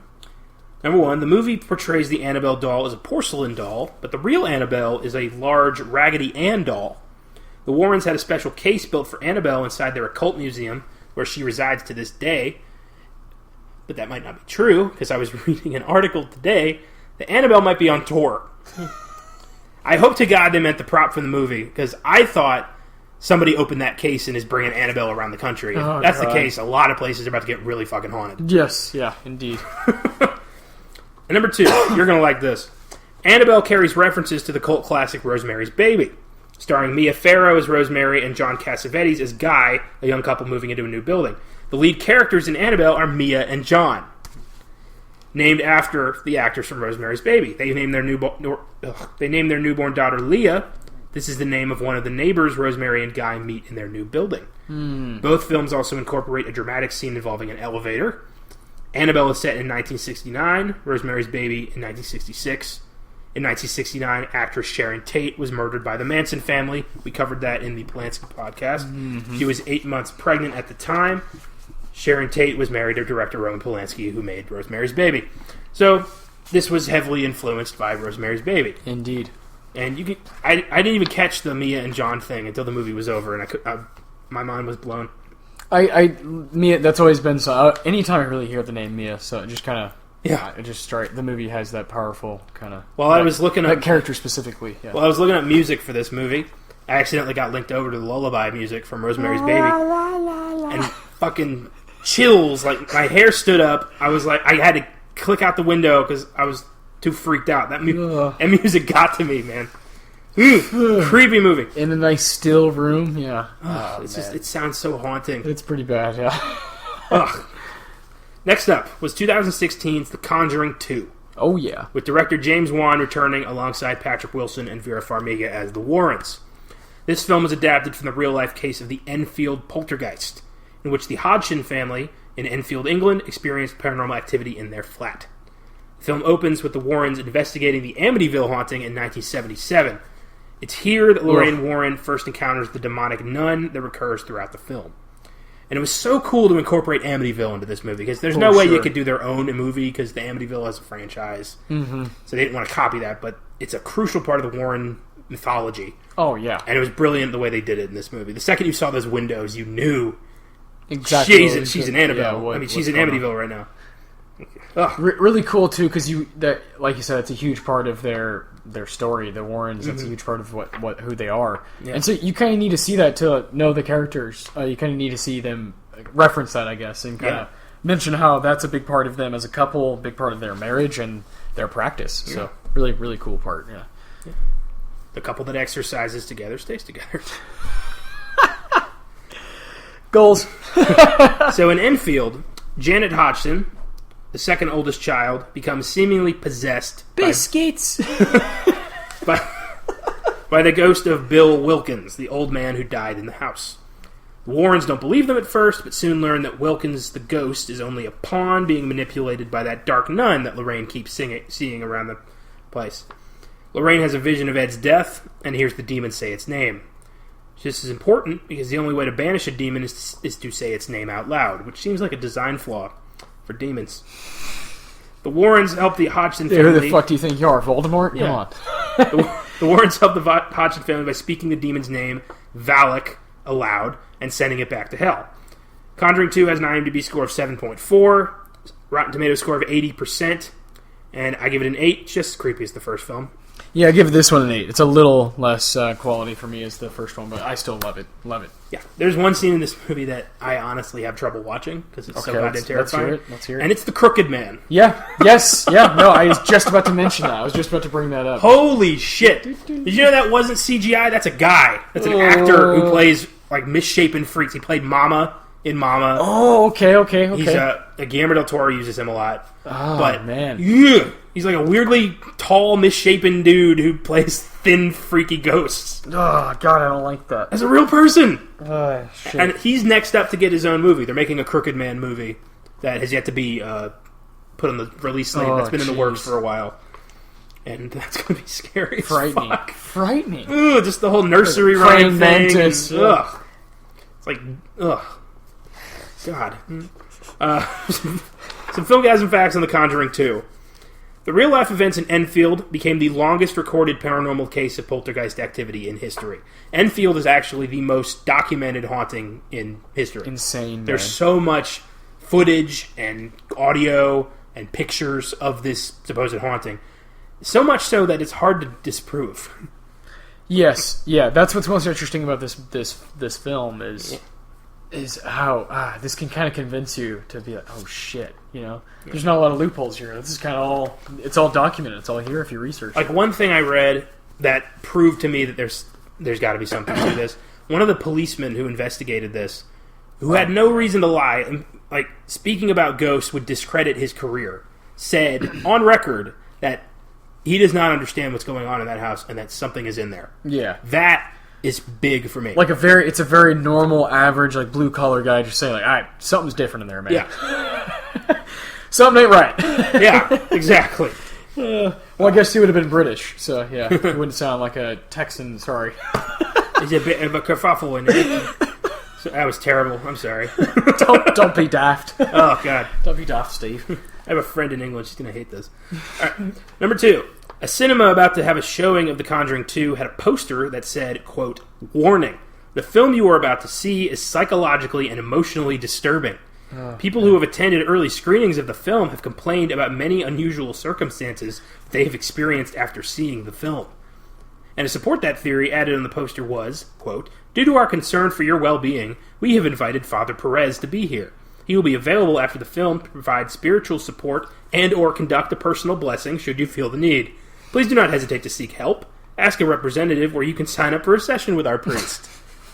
Number 1, the movie portrays the Annabelle doll as a porcelain doll, but the real Annabelle is a large Raggedy Ann doll. The Warrens had a special case built for Annabelle inside their occult museum, where she resides to this day. But that might not be true, because I was reading an article today that Annabelle might be on tour. I hope to God they meant the prop from the movie, because I thought somebody opened that case and is bringing Annabelle around the country. If that's the case, a lot of places are about to get really fucking haunted. Yes, yeah, indeed. And number 2, you're going to like this. Annabelle carries references to the cult classic Rosemary's Baby, starring Mia Farrow as Rosemary and John Cassavetes as Guy, a young couple moving into a new building. The lead characters in Annabelle are Mia and John, named after the actors from Rosemary's Baby. They named their newborn daughter Leah. This is the name of one of the neighbors Rosemary and Guy meet in their new building. Both films also incorporate a dramatic scene involving an elevator. Annabelle is set in 1969, Rosemary's Baby in 1966. In 1969, actress Sharon Tate was murdered by the Manson family. We covered that in the Polanski podcast. She was 8 months pregnant at the time. Sharon Tate was married to director Roman Polanski, who made Rosemary's Baby. So, this was heavily influenced by Rosemary's Baby. Indeed. And I didn't even catch the Mia and John thing until the movie was over, and my mind was blown. Mia, that's always been so. Anytime I really hear the name Mia, so it just kind of. Yeah, it just the movie has that powerful kind of. Well, I was looking at that character specifically. Yeah. Well, I was looking at music for this movie. I accidentally got linked over to the lullaby music from Rosemary's Baby, and fucking chills. Like my hair stood up. I was like, I had to click out the window because I was too freaked out. That music got to me, man. Creepy movie. In a nice still room, yeah. It sounds so haunting. It's pretty bad, yeah. Next up was 2016's The Conjuring 2. Oh, yeah. With director James Wan returning alongside Patrick Wilson and Vera Farmiga as the Warrens. This film was adapted from the real-life case of the Enfield poltergeist, in which the Hodgson family in Enfield, England, experienced paranormal activity in their flat. The film opens with the Warrens investigating the Amityville haunting in 1977. It's here that Lorraine Warren first encounters the demonic nun that recurs throughout the film. And it was so cool to incorporate Amityville into this movie, because there's no way you could do their own movie, because the Amityville has a franchise. Mm-hmm. So they didn't want to copy that, but it's a crucial part of the Warren mythology. Oh, yeah. And it was brilliant the way they did it in this movie. The second you saw those windows, you knew exactly she's in Annabelle. Yeah, she's in Amityville right now. Really cool, too, because like you said, it's a huge part of their story, the Warrens. That's a huge part of who they are. Yeah. And so you kind of need to see that to know the characters. You kind of need to see them reference that, I guess, and kind of mention how that's a big part of them as a couple, big part of their marriage and their practice. Yeah. So really, really cool part, yeah. The couple that exercises together stays together. Goals. So in Enfield, Janet Hodgson, the second oldest child, becomes seemingly possessed biscuits by the ghost of Bill Wilkins, the old man who died in the house. The Warrens don't believe them at first, but soon learn that Wilkins the ghost is only a pawn being manipulated by that dark nun that Lorraine keeps seeing around the place. Lorraine has a vision of Ed's death, and hears the demon say its name. This is important because the only way to banish a demon is to say its name out loud, which seems like a design flaw for demons. The Warrens help the Hodgson family... Who the fuck do you think you are, Voldemort? Yeah. Come on. The Warrens help the Hodgson family by speaking the demon's name, Valak, aloud, and sending it back to hell. Conjuring 2 has an IMDb score of 7.4, Rotten Tomatoes score of 80%, and I give it an 8. It's just as creepy as the first film. Yeah, I give this one an 8. It's a little less quality for me as the first one, but I still love it. Love it. Yeah, there's one scene in this movie that I honestly have trouble watching because it's so goddamn terrifying. Let's hear it. And it's the Crooked Man. Yeah. Yes. Yeah. No, I was just about to mention that. I was just about to bring that up. Holy shit! Did you know that wasn't CGI? That's a guy. That's an actor who plays like misshapen freaks. He played Mama in Mama. Oh, okay. He's Guillermo del Toro uses him a lot. Oh, but man. Yeah, he's like a weirdly tall, misshapen dude who plays thin, freaky ghosts. Oh, God, I don't like that. As a real person. Oh, shit. And he's next up to get his own movie. They're making a Crooked Man movie that has yet to be put on the release slate. That's been in the works for a while. And that's going to be scary Frightening. as fuck. Frightening. Ugh, just the whole nursery rhyme thing. Mantis. Ugh. It's like, ugh. God. Some Filmgazm facts on The Conjuring 2. The real-life events in Enfield became the longest recorded paranormal case of poltergeist activity in history. Enfield is actually the most documented haunting in history. Insane, man. There's so much footage and audio and pictures of this supposed haunting. So much so that it's hard to disprove. Yes, yeah, that's what's most interesting about this film is how this can kind of convince you to be like, oh shit, you know, there's not a lot of loopholes here. This is kind of it's all documented. It's all here if you research. Like one thing I read that proved to me that there's got to be something to this. One of the policemen who investigated this, who had no reason to lie, and like speaking about ghosts would discredit his career, said on record that he does not understand what's going on in that house and that something is in there. Yeah, that is big for me. Like it's a very normal, average, like blue collar guy just saying like, all right, something's different in there, man. Yeah, something ain't right. Yeah, exactly. Well, I guess he would have been British, so yeah, he wouldn't sound like a Texan. Sorry. There's a bit of a kerfuffle in it. So, that was terrible. I'm sorry. Don't be daft. Oh God, don't be daft, Steve. I have a friend in England. She's gonna hate this. All right. Number 2. A cinema about to have a showing of The Conjuring 2 had a poster that said, quote, "Warning, the film you are about to see is psychologically and emotionally disturbing. People who have attended early screenings of the film have complained about many unusual circumstances they have experienced after seeing the film." And to support that theory, added on the poster was, quote, "Due to our concern for your well-being, we have invited Father Perez to be here. He will be available after the film to provide spiritual support and or conduct a personal blessing should you feel the need. Please do not hesitate to seek help. Ask a representative where you can sign up for a session with our priest."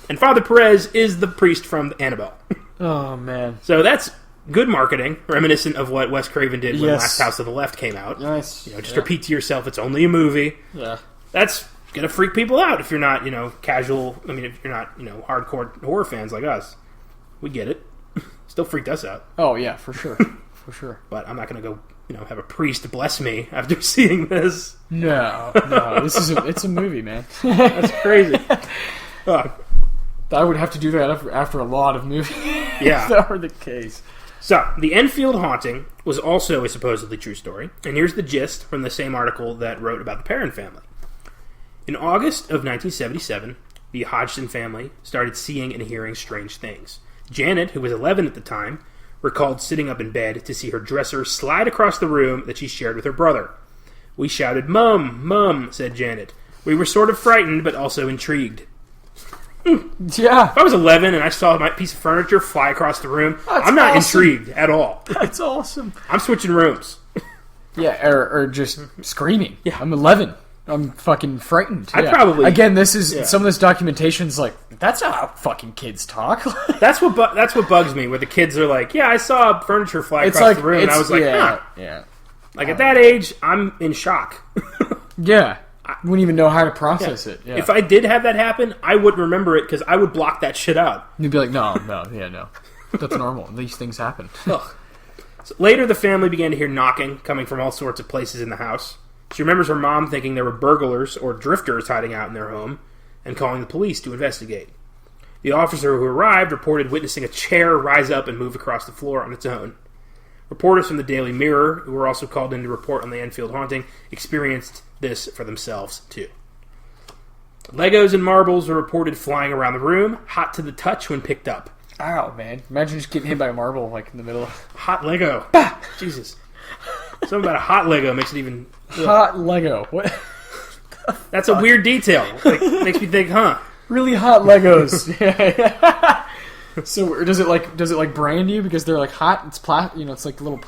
And Father Perez is the priest from Annabelle. Oh, man. So that's good marketing, reminiscent of what Wes Craven did when Yes. Last House on the Left came out. Nice. You know, just repeat to yourself, it's only a movie. Yeah. That's going to freak people out if you're not, casual. I mean, if you're not, hardcore horror fans like us. We get it. Still freaked us out. Oh, yeah, for sure. For sure. But I'm not going to go, have a priest bless me after seeing this. No. It's a movie, man. That's crazy. I would have to do that after a lot of movies. Yeah. If that were the case. So, the Enfield haunting was also a supposedly true story, and here's the gist from the same article that wrote about the Perrin family. In August of 1977, the Hodgson family started seeing and hearing strange things. Janet, who was 11 at the time, recalled sitting up in bed to see her dresser slide across the room that she shared with her brother. "We shouted, 'Mum, Mum,' said Janet. We were sort of frightened, but also intrigued." Yeah. If I was 11 and I saw my piece of furniture fly across the room, I'm not intrigued at all. That's awesome. I'm switching rooms. Yeah, or just screaming. Yeah. I'm 11. I'm fucking frightened. I probably... Again, this is... Some of this documentation's like, that's not how fucking kids talk. That's what bugs me, where the kids are like, yeah, I saw furniture fly across the room, and I was like, huh. Yeah. Like, at that age, I'm in shock. Yeah. wouldn't even know how to process it. Yeah. If I did have that happen, I wouldn't remember it because I would block that shit out. You'd be like, no. That's normal. These things happen. So later, the family began to hear knocking coming from all sorts of places in the house. She remembers her mom thinking there were burglars or drifters hiding out in their home and calling the police to investigate. The officer who arrived reported witnessing a chair rise up and move across the floor on its own. Reporters from the Daily Mirror, who were also called in to report on the Enfield haunting, experienced this for themselves, too. Legos and marbles were reported flying around the room, hot to the touch when picked up. Ow, man. Imagine just getting hit by a marble, like, in the middle of... Hot Lego. Jesus. Something about a hot Lego makes it even... Hot Lego. What? That's a weird detail. Like, makes me think, huh? Really hot Legos. Yeah. So does it like brand you because they're like hot? It's it's like little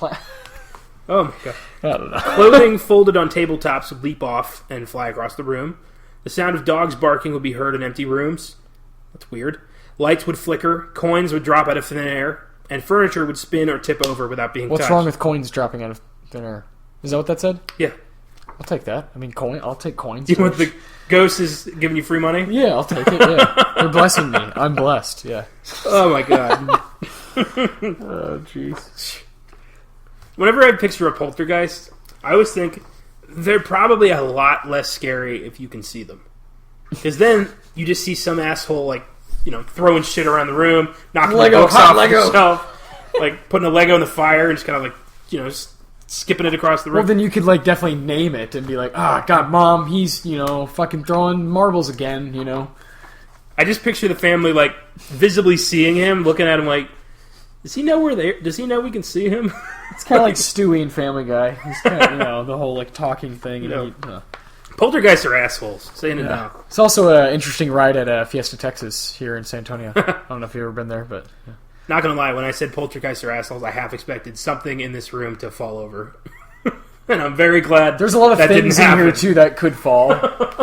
Oh my god! I don't know. Clothing folded on tabletops would leap off and fly across the room. The sound of dogs barking would be heard in empty rooms. That's weird. Lights would flicker. Coins would drop out of thin air, and furniture would spin or tip over without being touched. What's wrong with coins dropping out of thin air? Is that what that said? Yeah. I'll take that. I mean, I'll take coins. You want the ghost is giving you free money? Yeah, I'll take it. Yeah, they're blessing me. I'm blessed. Yeah. Oh my god. Oh jeez. Whenever I picture a poltergeist, I always think they're probably a lot less scary if you can see them. Because then you just see some asshole throwing shit around the room, knocking Lego, books hot off Lego. himself, like putting a Lego in the fire and just kind of skipping it across the room. Well, then you could definitely name it and be like, God, Mom, he's, fucking throwing marbles again, I just picture the family, visibly seeing him, looking at him like, does he know we're there? Does he know we can see him? It's kind of like Stewie and Family Guy. He's kind of, the whole, talking thing. And Poltergeists are assholes, saying it now. It's also an interesting ride at Fiesta, Texas, here in San Antonio. I don't know if you've ever been there, but... Yeah. Not gonna lie, when I said poltergeists are assholes, I half expected something in this room to fall over. And I'm very glad there's a lot of things in here, too, that could fall.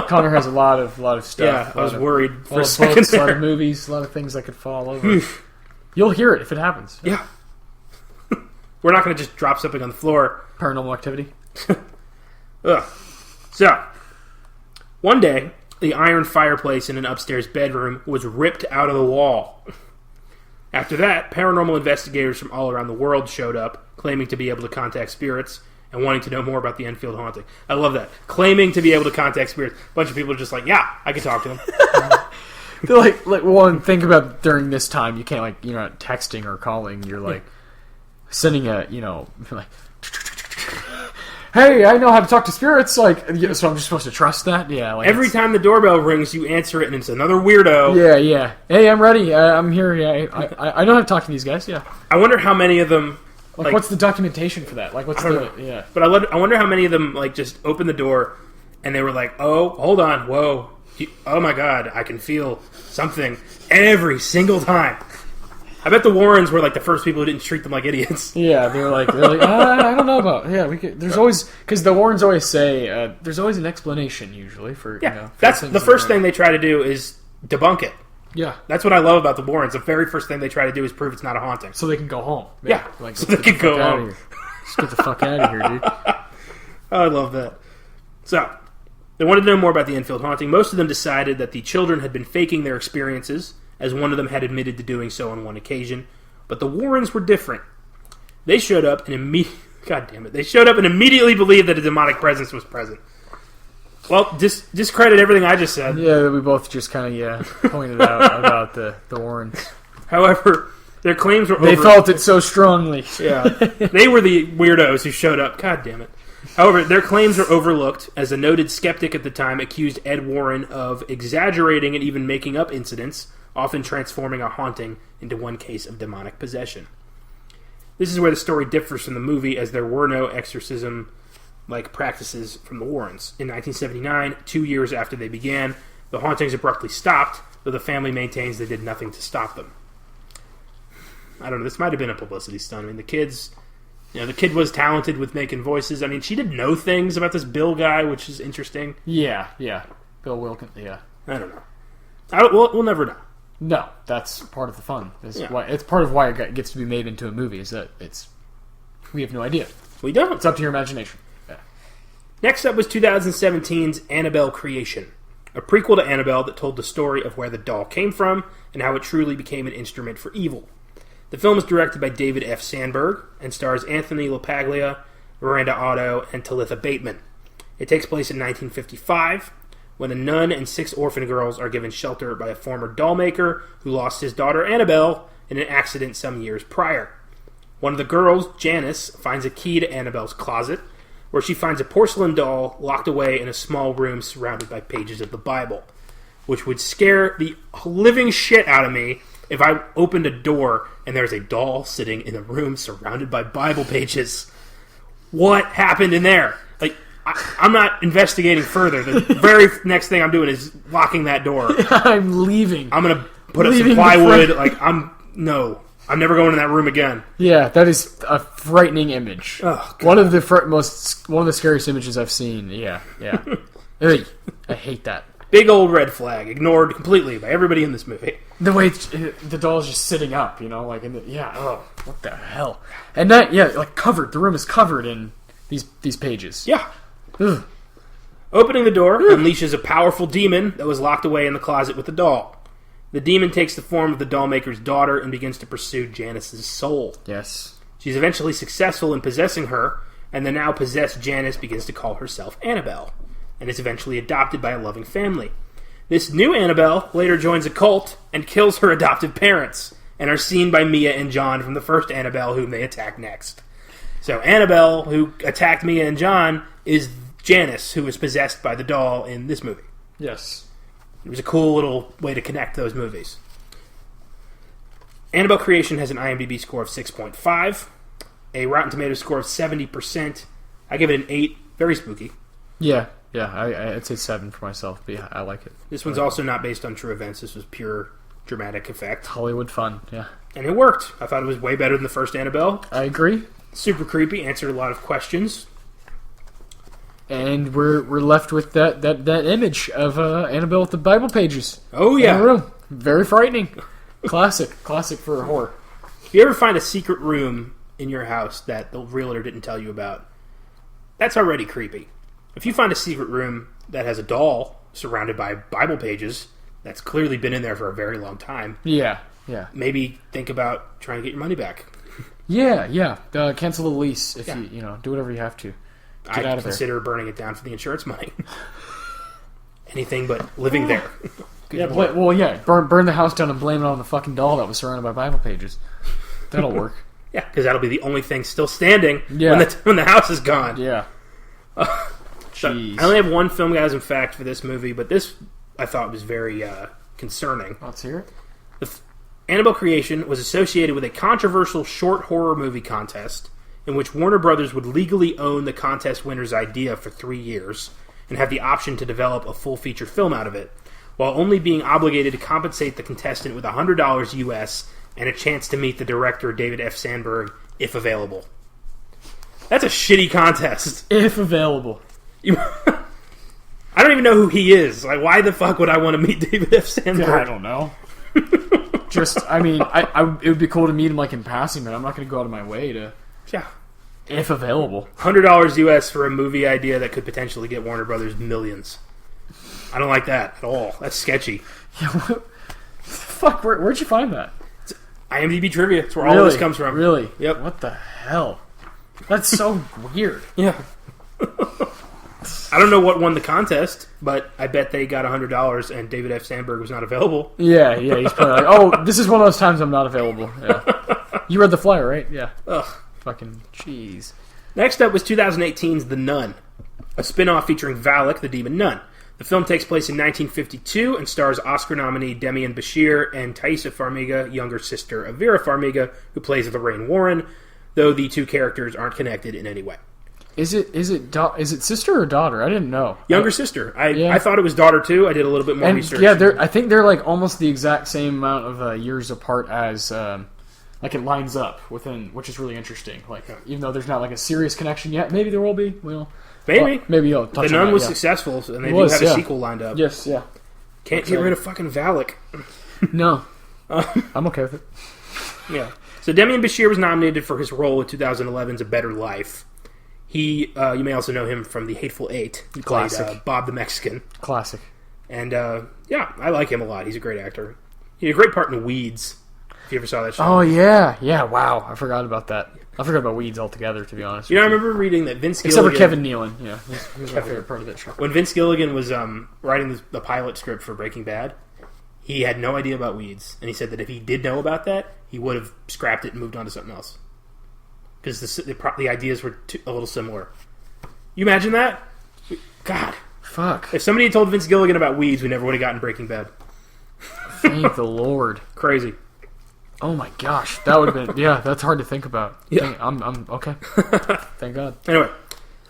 Connor has a lot of stuff. Yeah, I was worried for a second books, there. A lot of movies, a lot of things that could fall over. You'll hear it if it happens. Yeah. We're not gonna just drop something on the floor. Paranormal Activity. Ugh. So, one day, the iron fireplace in an upstairs bedroom was ripped out of the wall. After that, paranormal investigators from all around the world showed up, claiming to be able to contact spirits and wanting to know more about the Enfield haunting. I love that. Claiming to be able to contact spirits. A bunch of people are just like, yeah, I can talk to them. They're like one, think about during this time, you can't, you're not texting or calling, you're, sending hey, I know how to talk to spirits, so I'm just supposed to trust that? Yeah. Every time the doorbell rings, you answer it, and it's another weirdo. Yeah. Hey, I'm ready. I'm here. Yeah, I know how to talk to these guys, yeah. I wonder how many of them... what's the documentation for that? What's the... Yeah. But I wonder how many of them, just opened the door, and they were like, oh, hold on, whoa. Oh my god, I can feel something every single time. I bet the Warrens were the first people who didn't treat them like idiots. Yeah, they're like, I don't know about. Yeah, we could. There's always, because the Warrens always say there's always an explanation usually for. Yeah, that's the first thing they try to do is debunk it. Yeah, that's what I love about the Warrens. The very first thing they try to do is prove it's not a haunting, so they can go home. Yeah, so they can go home. Just get the fuck out of here, dude. Oh, I love that. So they wanted to know more about the Enfield haunting. Most of them decided that the children had been faking their experiences, as one of them had admitted to doing so on one occasion. But the Warrens were different. They showed up and immediately believed that a demonic presence was present. Well, discredit everything I just said. Yeah, we both just kind of pointed out about the Warrens. However, their claims were They felt it so strongly. Yeah. They were the weirdos who showed up. God damn it. However, their claims were overlooked, as a noted skeptic at the time accused Ed Warren of exaggerating and even making up incidents, often transforming a haunting into one case of demonic possession. This is where the story differs from the movie, as there were no exorcism-like practices from the Warrens. In 1979, 2 years after they began, the hauntings abruptly stopped, though the family maintains they did nothing to stop them. I don't know, this might have been a publicity stunt. I mean, the kid was talented with making voices. I mean, she did know things about this Bill guy, which is interesting. Yeah. Bill Wilkins, yeah. I don't know. We'll never know. No, that's part of the fun. It's part of why it gets to be made into a movie, is that we have no idea. We don't. It's up to your imagination. Yeah. Next up was 2017's Annabelle Creation, a prequel to Annabelle that told the story of where the doll came from and how it truly became an instrument for evil. The film is directed by David F. Sandberg and stars Anthony LaPaglia, Miranda Otto, and Talitha Bateman. It takes place in 1955, when a nun and 6 orphan girls are given shelter by a former doll maker who lost his daughter Annabelle in an accident some years prior. One of the girls, Janice, finds a key to Annabelle's closet, where she finds a porcelain doll locked away in a small room surrounded by pages of the Bible, which would scare the living shit out of me if I opened a door and there's a doll sitting in a room surrounded by Bible pages. What happened in there? Like, I'm not investigating further. The very next thing I'm doing is locking that door. I'm leaving. I'm going to put up some plywood. I'm never going in that room again. Yeah, that is a frightening image. Oh, one of the scariest images I've seen. Yeah. Ugh, I hate that. Big old red flag, ignored completely by everybody in this movie. The way the doll's just sitting up, what the hell? And that, covered. The room is covered in these pages. Yeah. Ugh. Opening the door unleashes a powerful demon that was locked away in the closet with the doll. The demon takes the form of the dollmaker's daughter and begins to pursue Janice's soul. Yes. She's eventually successful in possessing her, and the now possessed Janice begins to call herself Annabelle, and is eventually adopted by a loving family. This new Annabelle later joins a cult and kills her adoptive parents, and are seen by Mia and John from the first Annabelle, whom they attack next. So Annabelle, who attacked Mia and John, is Janice, who was possessed by the doll in this movie. Yes. It was a cool little way to connect those movies. Annabelle Creation has an IMDb score of 6.5, a Rotten Tomatoes score of 70%. I give it an 8. Very spooky. Yeah, I'd say 7 for myself, but yeah, I like it. This one's also not based on true events. This was pure dramatic effect. Hollywood fun, yeah. And it worked. I thought it was way better than the first Annabelle. I agree. Super creepy, answered a lot of questions. And we're left with that image of Annabelle with the Bible pages. Oh, yeah. In the room. Very frightening. Classic for horror. If you ever find a secret room in your house that the realtor didn't tell you about, that's already creepy. If you find a secret room that has a doll surrounded by Bible pages, that's clearly been in there for a very long time. Yeah. Maybe think about trying to get your money back. Yeah. Cancel the lease if you do whatever you have to. Get out of there. Consider burning it down for the insurance money. Anything but living there. Burn the house down and blame it on the fucking doll that was surrounded by Bible pages. That'll work. Yeah, because that'll be the only thing still standing Yeah. when the house is gone. Yeah. Jeez. I only have one Filmgazm fact for this movie, but this I thought was very concerning. Let's hear it. The Annabelle Creation was associated with a controversial short horror movie contest in which Warner Brothers would legally own the contest winner's idea for 3 years and have the option to develop a full feature film out of it, while only being obligated to compensate the contestant with $100 US and a chance to meet the director David F. Sandberg if available. That's a shitty contest. If available. I don't even know who he is. Like, why the fuck would I want to meet David F. Sandberg? I don't know. It would be cool to meet him in passing, but I'm not going to go out of my way to... Yeah. If available. $100 US for a movie idea that could potentially get Warner Brothers millions. I don't like that at all. That's sketchy. Yeah, fuck, where'd you find that? It's IMDb trivia. That's where all this comes from. Really? Yep. What the hell? That's so weird. Yeah. I don't know what won the contest, but I bet they got $100 and David F. Sandberg was not available. Yeah, he's probably like, this is one of those times I'm not available. Yeah. You read the flyer, right? Yeah. Ugh. Fucking jeez. Next up was 2018's The Nun, a spin-off featuring Valak, the demon nun. The film takes place in 1952 and stars Oscar nominee Demian Bashir and Taissa Farmiga, younger sister of Vera Farmiga, who plays Lorraine Warren, though the two characters aren't connected in any way. Is it sister or daughter? I didn't know. Younger sister. I thought it was daughter too. I did a little bit more research. Yeah, I think they're almost the exact same amount of years apart as it lines up within, which is really interesting. Even though there's not a serious connection yet, maybe there will be. Maybe you'll touch on that. The Nun was successful, and they do have a sequel lined up. Yes, yeah. Can't get rid of fucking Valak. No, I'm okay with it. Yeah. So Demian Bashir was nominated for his role in 2011's A Better Life. You may also know him from The Hateful Eight. He played Bob the Mexican. Classic. And, I like him a lot. He's a great actor. He had a great part in Weeds, if you ever saw that show. Oh, yeah. Yeah, wow. I forgot about that. I forgot about Weeds altogether, to be honest. I remember reading that Vince Gilligan... Except for Kevin Nealon. Yeah, he was my favorite part of that show. When Vince Gilligan was writing the pilot script for Breaking Bad, he had no idea about Weeds. And he said that if he did know about that, he would have scrapped it and moved on to something else. Because the ideas were a little similar. You imagine that? God. Fuck. If somebody had told Vince Gilligan about Weeds, we never would have gotten Breaking Bad. Thank the Lord. Crazy. Oh my gosh, that would have been... Yeah, that's hard to think about. Yeah. I'm okay. Thank God. Anyway,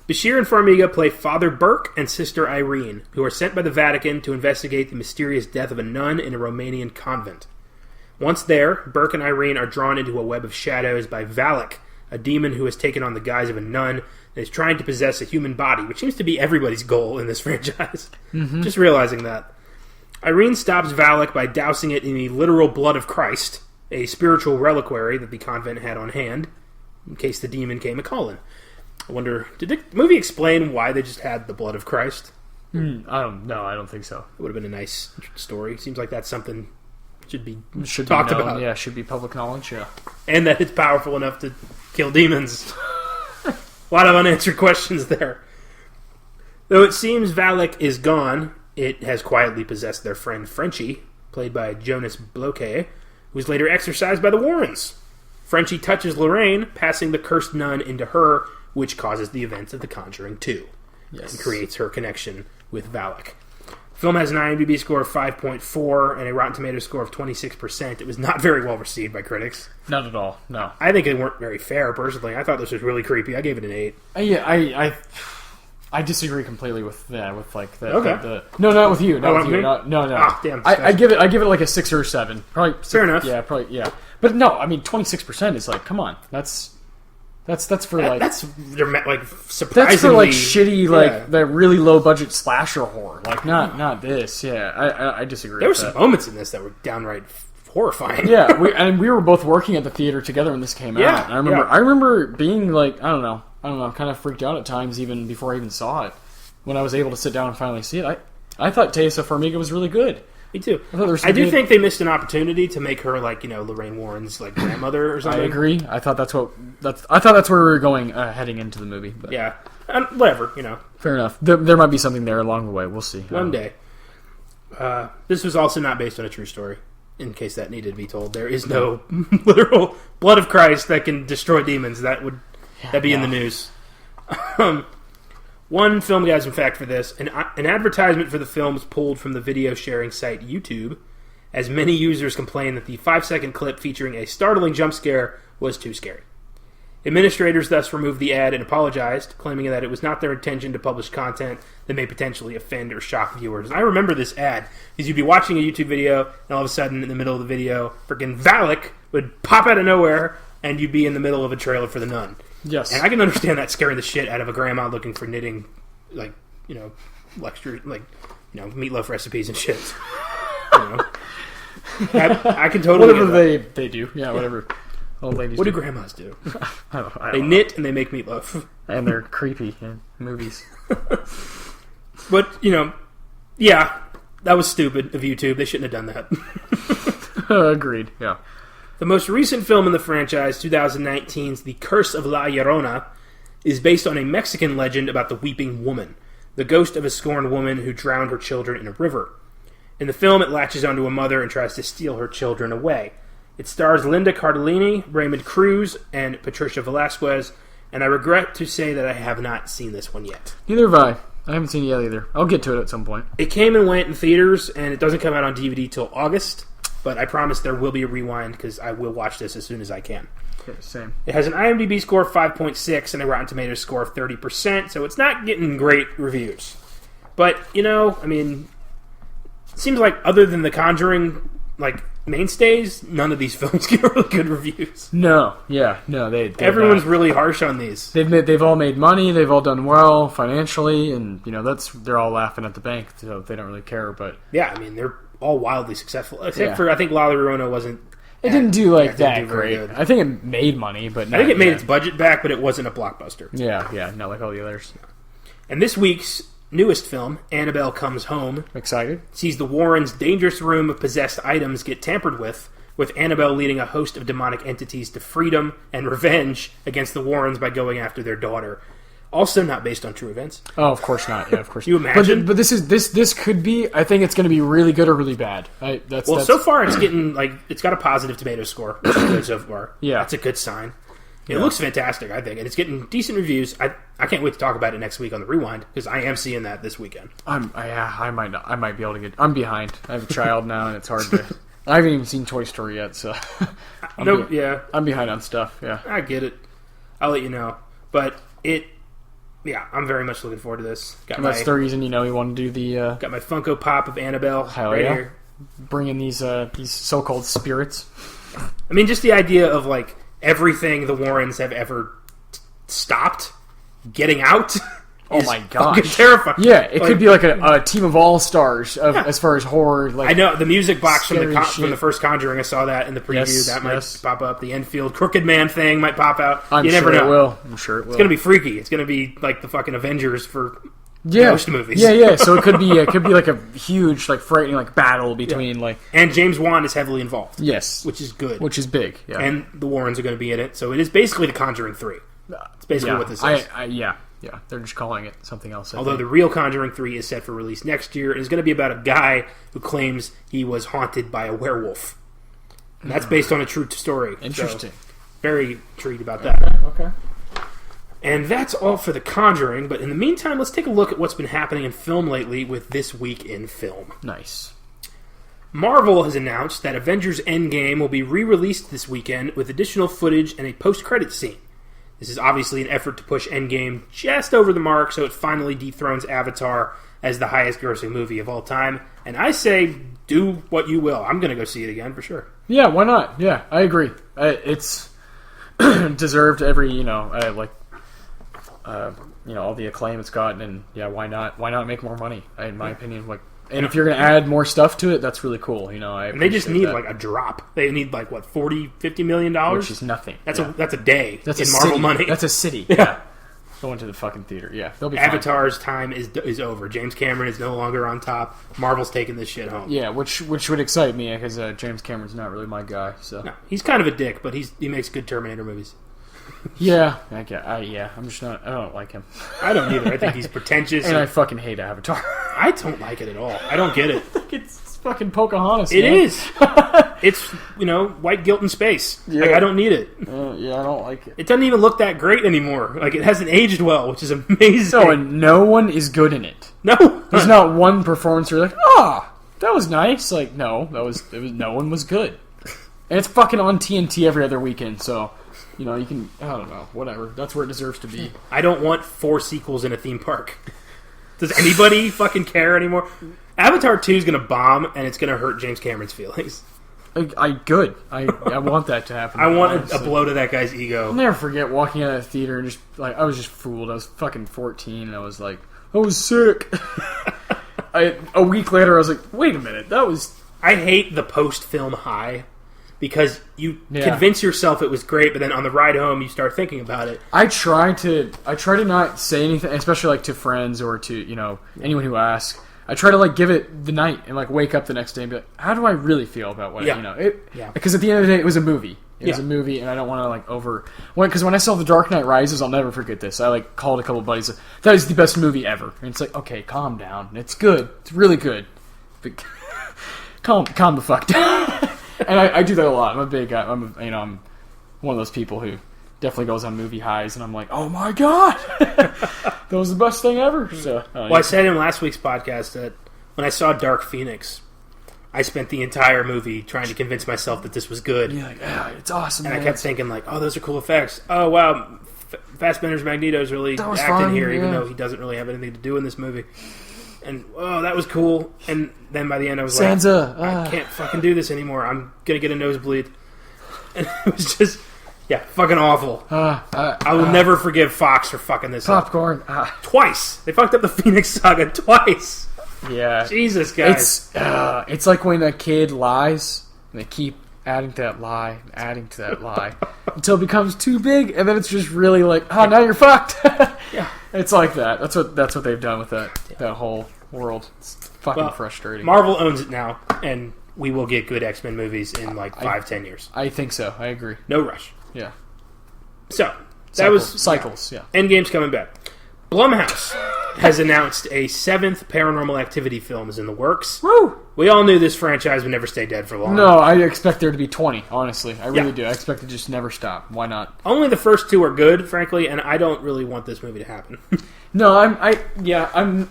Bashir and Farmiga play Father Burke and Sister Irene, who are sent by the Vatican to investigate the mysterious death of a nun in a Romanian convent. Once there, Burke and Irene are drawn into a web of shadows by Valak, a demon who has taken on the guise of a nun and is trying to possess a human body, which seems to be everybody's goal in this franchise. Mm-hmm. Just realizing that. Irene stops Valak by dousing it in the literal blood of Christ, a spiritual reliquary that the convent had on hand, in case the demon came a-calling. I wonder, did the movie explain why they just had the blood of Christ? No, I don't think so. It would have been a nice story. Seems like that's something should be should talked be known, about. Yeah, should be public knowledge, yeah. And that it's powerful enough to kill demons. A lot of unanswered questions there. Though it seems Valak is gone, it has quietly possessed their friend Frenchie, played by Jonas Bloquet, who was later exorcised by the Warrens. Frenchie touches Lorraine, passing the cursed nun into her, which causes the events of The Conjuring 2. Yes. And creates her connection with Valak. The film has an IMDb score of 5.4 and a Rotten Tomatoes score of 26%. It was not very well received by critics. Not at all, no. I think they weren't very fair, personally. I thought this was really creepy. I gave it an 8. Yeah, I disagree completely with like the okay. No, not with you. Not with you. Me? No. Ah, damn. I give it like a 6 or a 7. Probably 6, fair enough. Yeah, probably yeah. But no, I mean 26% is like, come on. That's for like that's like surprisingly that's for like shitty like that really low budget slasher horror. Like not this. Yeah, I disagree. There were with some that. moments in this that were downright horrifying. Yeah, we were both working at the theater together when this came out. And I remember being like, I don't know, kind of freaked out at times even before I even saw it. When I was able to sit down and finally see it, I thought Taissa Farmiga was really good. Me too. I do think they missed an opportunity to make her like Lorraine Warren's like grandmother or something. I agree. I thought that's where we were going heading into the movie. But. Yeah, whatever. Fair enough. There might be something there along the way. We'll see. One day. This was also not based on a true story. In case that needed to be told, there is no literal blood of Christ that can destroy demons. That'd be in the news. One Filmgazm fact for this, an advertisement for the film was pulled from the video sharing site YouTube, as many users complained that the 5-second clip featuring a startling jump scare was too scary. Administrators thus removed the ad and apologized, claiming that it was not their intention to publish content that may potentially offend or shock viewers. And I remember this ad, because you'd be watching a YouTube video, and all of a sudden, in the middle of the video, freaking Valak would pop out of nowhere, and you'd be in the middle of a trailer for The Nun. Yes. And I can understand that scaring the shit out of a grandma looking for knitting, lectures, meatloaf recipes and shit. I can totally whatever they do. Yeah, whatever old ladies What do grandmas do? I don't they know. knit and they make meatloaf. And they're creepy in movies. But, yeah, that was stupid of YouTube. They shouldn't have done that. Agreed, yeah. The most recent film in the franchise, 2019's The Curse of La Llorona, is based on a Mexican legend about the Weeping Woman, the ghost of a scorned woman who drowned her children in a river. In the film, it latches onto a mother and tries to steal her children away. It stars Linda Cardellini, Raymond Cruz, and Patricia Velasquez, and I regret to say that I have not seen this one yet. Neither have I. I haven't seen it yet either. I'll get to it at some point. It came and went in theaters, and it doesn't come out on DVD till August. But I promise there will be a rewind because I will watch this as soon as I can. Okay, same. It has an IMDb score of 5.6 and a Rotten Tomatoes score of 30%, so it's not getting great reviews. But, it seems like other than the Conjuring, mainstays, none of these films get really good reviews. No, everyone's really harsh on these. They've all made money, they've all done well financially, and they're all laughing at the bank, so they don't really care. But yeah, they're all wildly successful, except for I think La Llorona wasn't It didn't do it didn't that do very great. good. I think it made money, but I think it made its budget back, but it wasn't a blockbuster. Yeah, not like all the others. And this week's newest film, Annabelle Comes Home, Excited? sees the Warrens' dangerous room of possessed items get tampered with Annabelle leading a host of demonic entities to freedom and revenge against the Warrens by going after their daughter. Also not based on true events. Oh, of course not. Yeah, of course. You imagine? But this could be. I think it's going to be really good or really bad. So far it's getting it's got a positive tomato score, which is good so far. Yeah, that's a good sign. It looks fantastic, I think, and it's getting decent reviews. I can't wait to talk about it next week on the Rewind because I am seeing that this weekend. I might be able to get. I'm behind. I have a child now, and it's hard to. I haven't even seen Toy Story yet, so I'm behind on stuff. Yeah, I get it. I'll let you know, but I'm very much looking forward to this. That's the reason you want to do the. Got my Funko Pop of Annabelle here. Bringing these so-called spirits. I mean, just the idea of everything the Warrens have ever stopped getting out. Oh my god! Terrifying. Yeah, it could be like a team of all-stars as far as horror. I know the music box from the first Conjuring. I saw that in the preview. That might pop up. The Enfield Crooked Man thing might pop out. You never know. It will. I'm sure it will. It's gonna be freaky. It's gonna be like the fucking Avengers for ghost movies. Yeah. So it could be like a huge frightening battle between And James Wan is heavily involved. Yes, which is good. Which is big. Yeah. And the Warrens are going to be in it. So it is basically the Conjuring 3. It's basically what this is. Yeah, they're just calling it something else. Although the real Conjuring 3 is set for release next year, and is going to be about a guy who claims he was haunted by a werewolf. And that's based on a true story. Interesting. So very intrigued about that. Okay. And that's all for The Conjuring, but in the meantime, let's take a look at what's been happening in film lately with This Week in Film. Nice. Marvel has announced that Avengers Endgame will be re-released this weekend with additional footage and a post-credits scene. This is obviously an effort to push Endgame just over the mark so it finally dethrones Avatar as the highest-grossing movie of all time. And I say, do what you will. I'm going to go see it again for sure. Yeah, why not? Yeah, I agree. It's deserved every, all the acclaim it's gotten, and why not? Why not make more money? In my opinion, and if you're going to add more stuff to it, that's really cool. And they just need a drop. They need $40-50 million, which is nothing. That's a day. That's in Marvel money. That's a city. Yeah. Going to the fucking theater. Yeah, they'll be fine. Avatar's time is over. James Cameron is no longer on top. Marvel's taking this shit home. Yeah, which would excite me because James Cameron's not really my guy. So no, he's kind of a dick, but he makes good Terminator movies. Yeah, I'm just not. I don't like him. I don't either. I think he's pretentious, and I fucking hate Avatar. I don't like it at all. I don't get it. It's fucking Pocahontas. It is. It's white guilt in space. Yeah. I don't need it. I don't like it. It doesn't even look that great anymore. It hasn't aged well, which is amazing. So, and no one is good in it. No, there's not one performance where you're like, that was nice. No, no one was good. And it's fucking on TNT every other weekend, so. You can, I don't know, whatever. That's where it deserves to be. I don't want 4 sequels in a theme park. Does anybody fucking care anymore? Avatar 2 is going to bomb, and it's going to hurt James Cameron's feelings. Good. I want that to happen. I want a blow to that guy's ego. I'll never forget walking out of the theater and just, I was just fooled. I was fucking 14, and I was like, I was sick. A week later, I was like, wait a minute, that was... I hate the post-film high. Because you convince yourself it was great, but then on the ride home you start thinking about it. I try to not say anything, especially to friends or to anyone who asks. I try to give it the night and wake up the next day and be like, how do I really feel about what Because at the end of the day, it was a movie. It was a movie, and I don't want to because when I saw The Dark Knight Rises, I'll never forget this. I called a couple buddies. That is the best movie ever, and it's okay, calm down. It's good. It's really good. But calm the fuck down. And I do that a lot. I'm a big guy. I'm one of those people who definitely goes on movie highs, and I'm like, oh my god, that was the best thing ever. So, I said in last week's podcast that when I saw Dark Phoenix, I spent the entire movie trying to convince myself that this was good. You're like, it's awesome. And I kept thinking those are cool effects. Oh wow, Fassbender's Magneto's really acting here, even though he doesn't really have anything to do in this movie. And, that was cool. And then by the end I was Sansa, I can't fucking do this anymore. I'm going to get a nosebleed. And it was just, fucking awful. I will never forgive Fox for fucking this popcorn. up. Twice. They fucked up the Phoenix Saga twice. Yeah. Jesus, guys. It's like when a kid lies, and they keep adding to that lie, adding to that lie, until it becomes too big, and then it's just really like, oh, now you're fucked. Yeah. It's like that. That's what they've done with that whole world. It's fucking frustrating. Marvel owns it now, and we will get good X-Men movies in like 5-10 years. I think so. I agree. No rush. Yeah. So, that was... Cycles, yeah. Endgame's coming back. Blumhouse has announced a 7th Paranormal Activity film is in the works. Woo! We all knew this franchise would never stay dead for long. No, I expect there to be 20, honestly. I really do. I expect it to just never stop. Why not? Only the first 2 are good, frankly, and I don't really want this movie to happen. No, I'm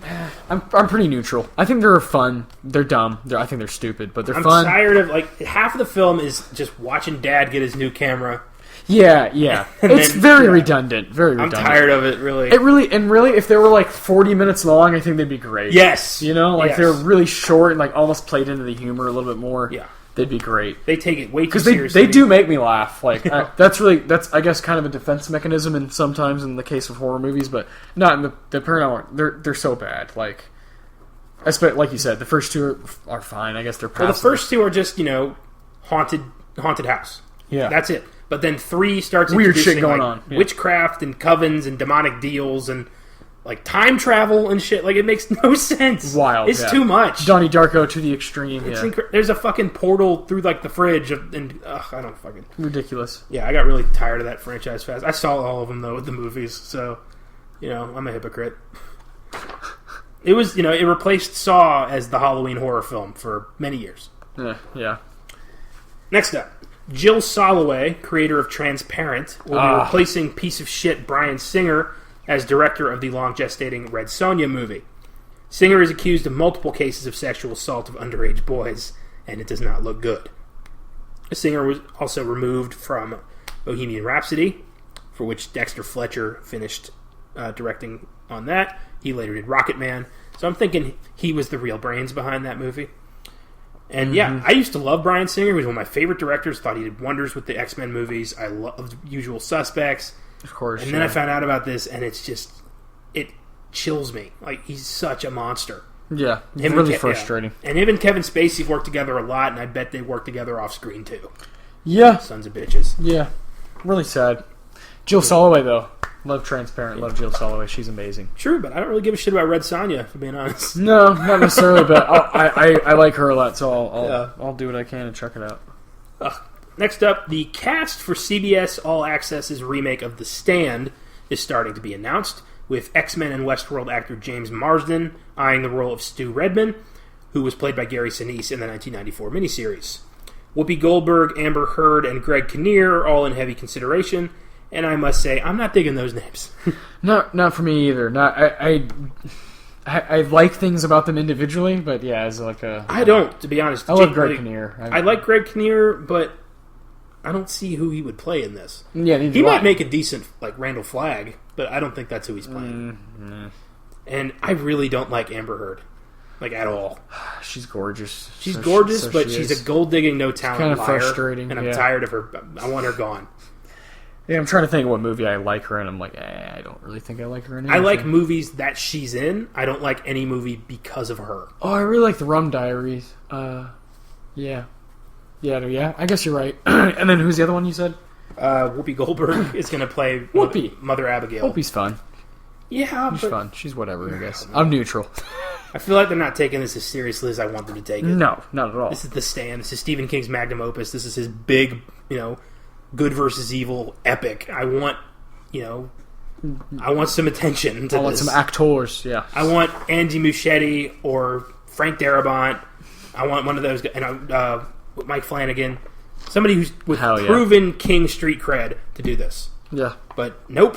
pretty neutral. I think they're fun. They're dumb. I think they're stupid, but they're fun. I'm tired of, like, half of the film is just watching Dad get his new camera. Yeah. It's very redundant. Very redundant. I'm tired of it, really. Really, if they were like 40 minutes long, I think they'd be great. Yes. You know, like they're really short and like almost played into the humor a little bit more. Yeah. They'd be great. They take it way too seriously. They do make me laugh. Like that's I guess kind of a defense mechanism in sometimes in the case of horror movies, but not in the paranormal. They're so bad. Like you said, the first 2 are fine. I guess they're passive. Well, the first 2 are just haunted house. Yeah, that's it. But then 3 starts weird shit introducing, going like, on. Yeah. Witchcraft and covens and demonic deals and like time travel and shit. Like, it makes no sense. Wild. It's too much. Donnie Darko to the extreme. It's there's a fucking portal through like the fridge and I don't fucking ridiculous. Yeah, I got really tired of that franchise fast. I saw all of them though with the movies, so I'm a hypocrite. It was it replaced Saw as the Halloween horror film for many years. Yeah. Next up. Jill Soloway, creator of Transparent, will be replacing piece of shit Bryan Singer as director of the long-gestating Red Sonja movie. Singer is accused of multiple cases of sexual assault of underage boys, and it does not look good. Singer was also removed from Bohemian Rhapsody, for which Dexter Fletcher finished directing on that. He later did Rocketman, so I'm thinking he was the real brains behind that movie. And I used to love Bryan Singer. He was one of my favorite directors. Thought he did wonders with the X-Men movies. I loved Usual Suspects. Of course. And then I found out about this, and it's just... It chills me. Like, he's such a monster. Yeah, it's really frustrating. Yeah. And him and Kevin Spacey worked together a lot, and I bet they worked together off screen, too. Yeah. Sons of bitches. Yeah. Really sad. Jill Soloway, though. Love Transparent. Love Jill Soloway. She's amazing. True, but I don't really give a shit about Red Sonja, for being honest. No, not necessarily, but I like her a lot, so I'll do what I can and check it out. Next up, the cast for CBS All Access's remake of The Stand is starting to be announced, with X-Men and Westworld actor James Marsden eyeing the role of Stu Redman, who was played by Gary Sinise in the 1994 miniseries. Whoopi Goldberg, Amber Heard, and Greg Kinnear are all in heavy consideration. And I must say, I'm not digging those names. Not for me either. I like things about them individually, but yeah, as like a... I don't, to be honest. I love Greg Kinnear. I like Greg Kinnear, but I don't see who he would play in this. Yeah, he might make a decent, like, Randall Flagg, but I don't think that's who he's playing. Mm-hmm. And I really don't like Amber Heard. Like, at all. She's gorgeous. She's gorgeous, but she's a gold-digging, no-talent liar. Kind of frustrating, and I'm tired of her. I want her gone. Yeah, I'm trying to think of what movie I like her in. I'm like, I don't really think I like her in anything. I like movies that she's in. I don't like any movie because of her. Oh, I really like The Rum Diaries. Yeah. I guess you're right. And then who's the other one you said? Whoopi Goldberg is going to play Mother Abigail. Whoopi's fun. Yeah, she's fun. She's whatever, I guess. I'm neutral. I feel like they're not taking this as seriously as I want them to take it. No, not at all. This is The Stand. This is Stephen King's magnum opus. This is his big, good versus evil epic. I want some attention to this. I want some actors, yeah. I want Andy Muschietti or Frank Darabont. I want one of those, and Mike Flanagan. Somebody who's with proven King street cred to do this. Yeah. But nope.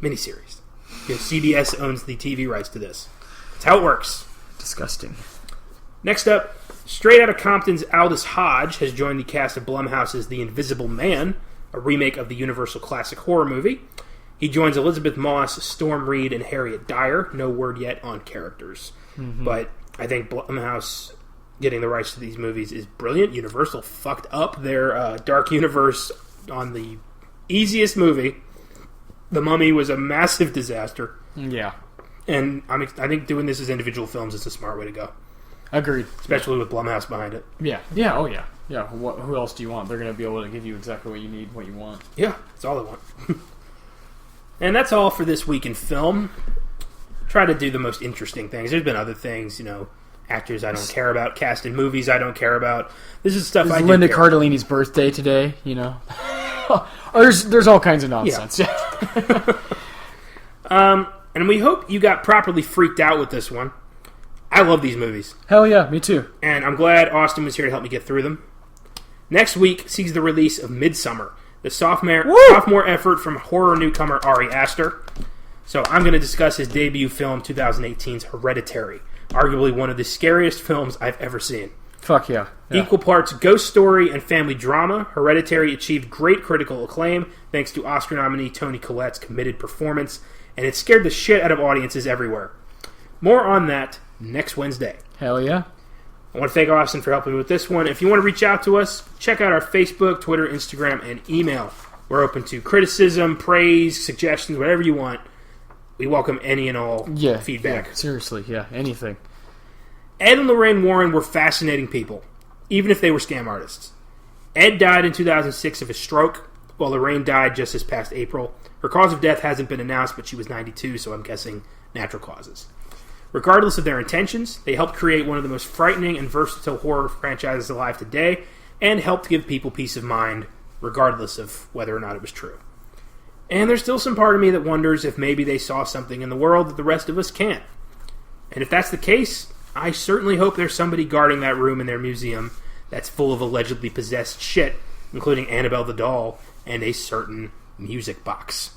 Miniseries. Because CBS owns the TV rights to this. That's how it works. Disgusting. Next up, straight out of Compton's Aldous Hodge has joined the cast of Blumhouse's The Invisible Man, a remake of the Universal classic horror movie. He joins Elizabeth Moss, Storm Reed, and Harriet Dyer. No word yet on characters. Mm-hmm. But I think Blumhouse getting the rights to these movies is brilliant. Universal fucked up their Dark Universe on the easiest movie. The Mummy was a massive disaster. Yeah. And I think doing this as individual films is a smart way to go. Agreed. Especially with Blumhouse behind it. Yeah. Oh yeah. Yeah. Who else do you want? They're going to be able to give you exactly what you need, what you want. Yeah, that's all they want. And that's all for this week in film. Try to do the most interesting things. There's been other things, actors I don't care about, cast in movies I don't care about. This is stuff I do Linda care Cardellini's birthday today, there's all kinds of nonsense. Yeah. And we hope you got properly freaked out with this one. I love these movies. Hell yeah, me too. And I'm glad Austin was here to help me get through them. Next week sees the release of Midsommar, the sophomore effort from horror newcomer Ari Aster. So I'm going to discuss his debut film, 2018's Hereditary, arguably one of the scariest films I've ever seen. Fuck yeah. Equal parts ghost story and family drama, Hereditary achieved great critical acclaim thanks to Oscar nominee Toni Collette's committed performance, and it scared the shit out of audiences everywhere. More on that next Wednesday. Hell yeah. I want to thank Austin for helping me with this one. If you want to reach out to us, check out our Facebook, Twitter, Instagram, and email. We're open to criticism, praise, suggestions, whatever you want. We welcome any and all feedback. Yeah, seriously, anything. Ed and Lorraine Warren were fascinating people, even if they were scam artists. Ed died in 2006 of a stroke, while Lorraine died just this past April. Her cause of death hasn't been announced, but she was 92, so I'm guessing natural causes. Regardless of their intentions, they helped create one of the most frightening and versatile horror franchises alive today, and helped give people peace of mind, regardless of whether or not it was true. And there's still some part of me that wonders if maybe they saw something in the world that the rest of us can't. And if that's the case, I certainly hope there's somebody guarding that room in their museum that's full of allegedly possessed shit, including Annabelle the doll and a certain music box.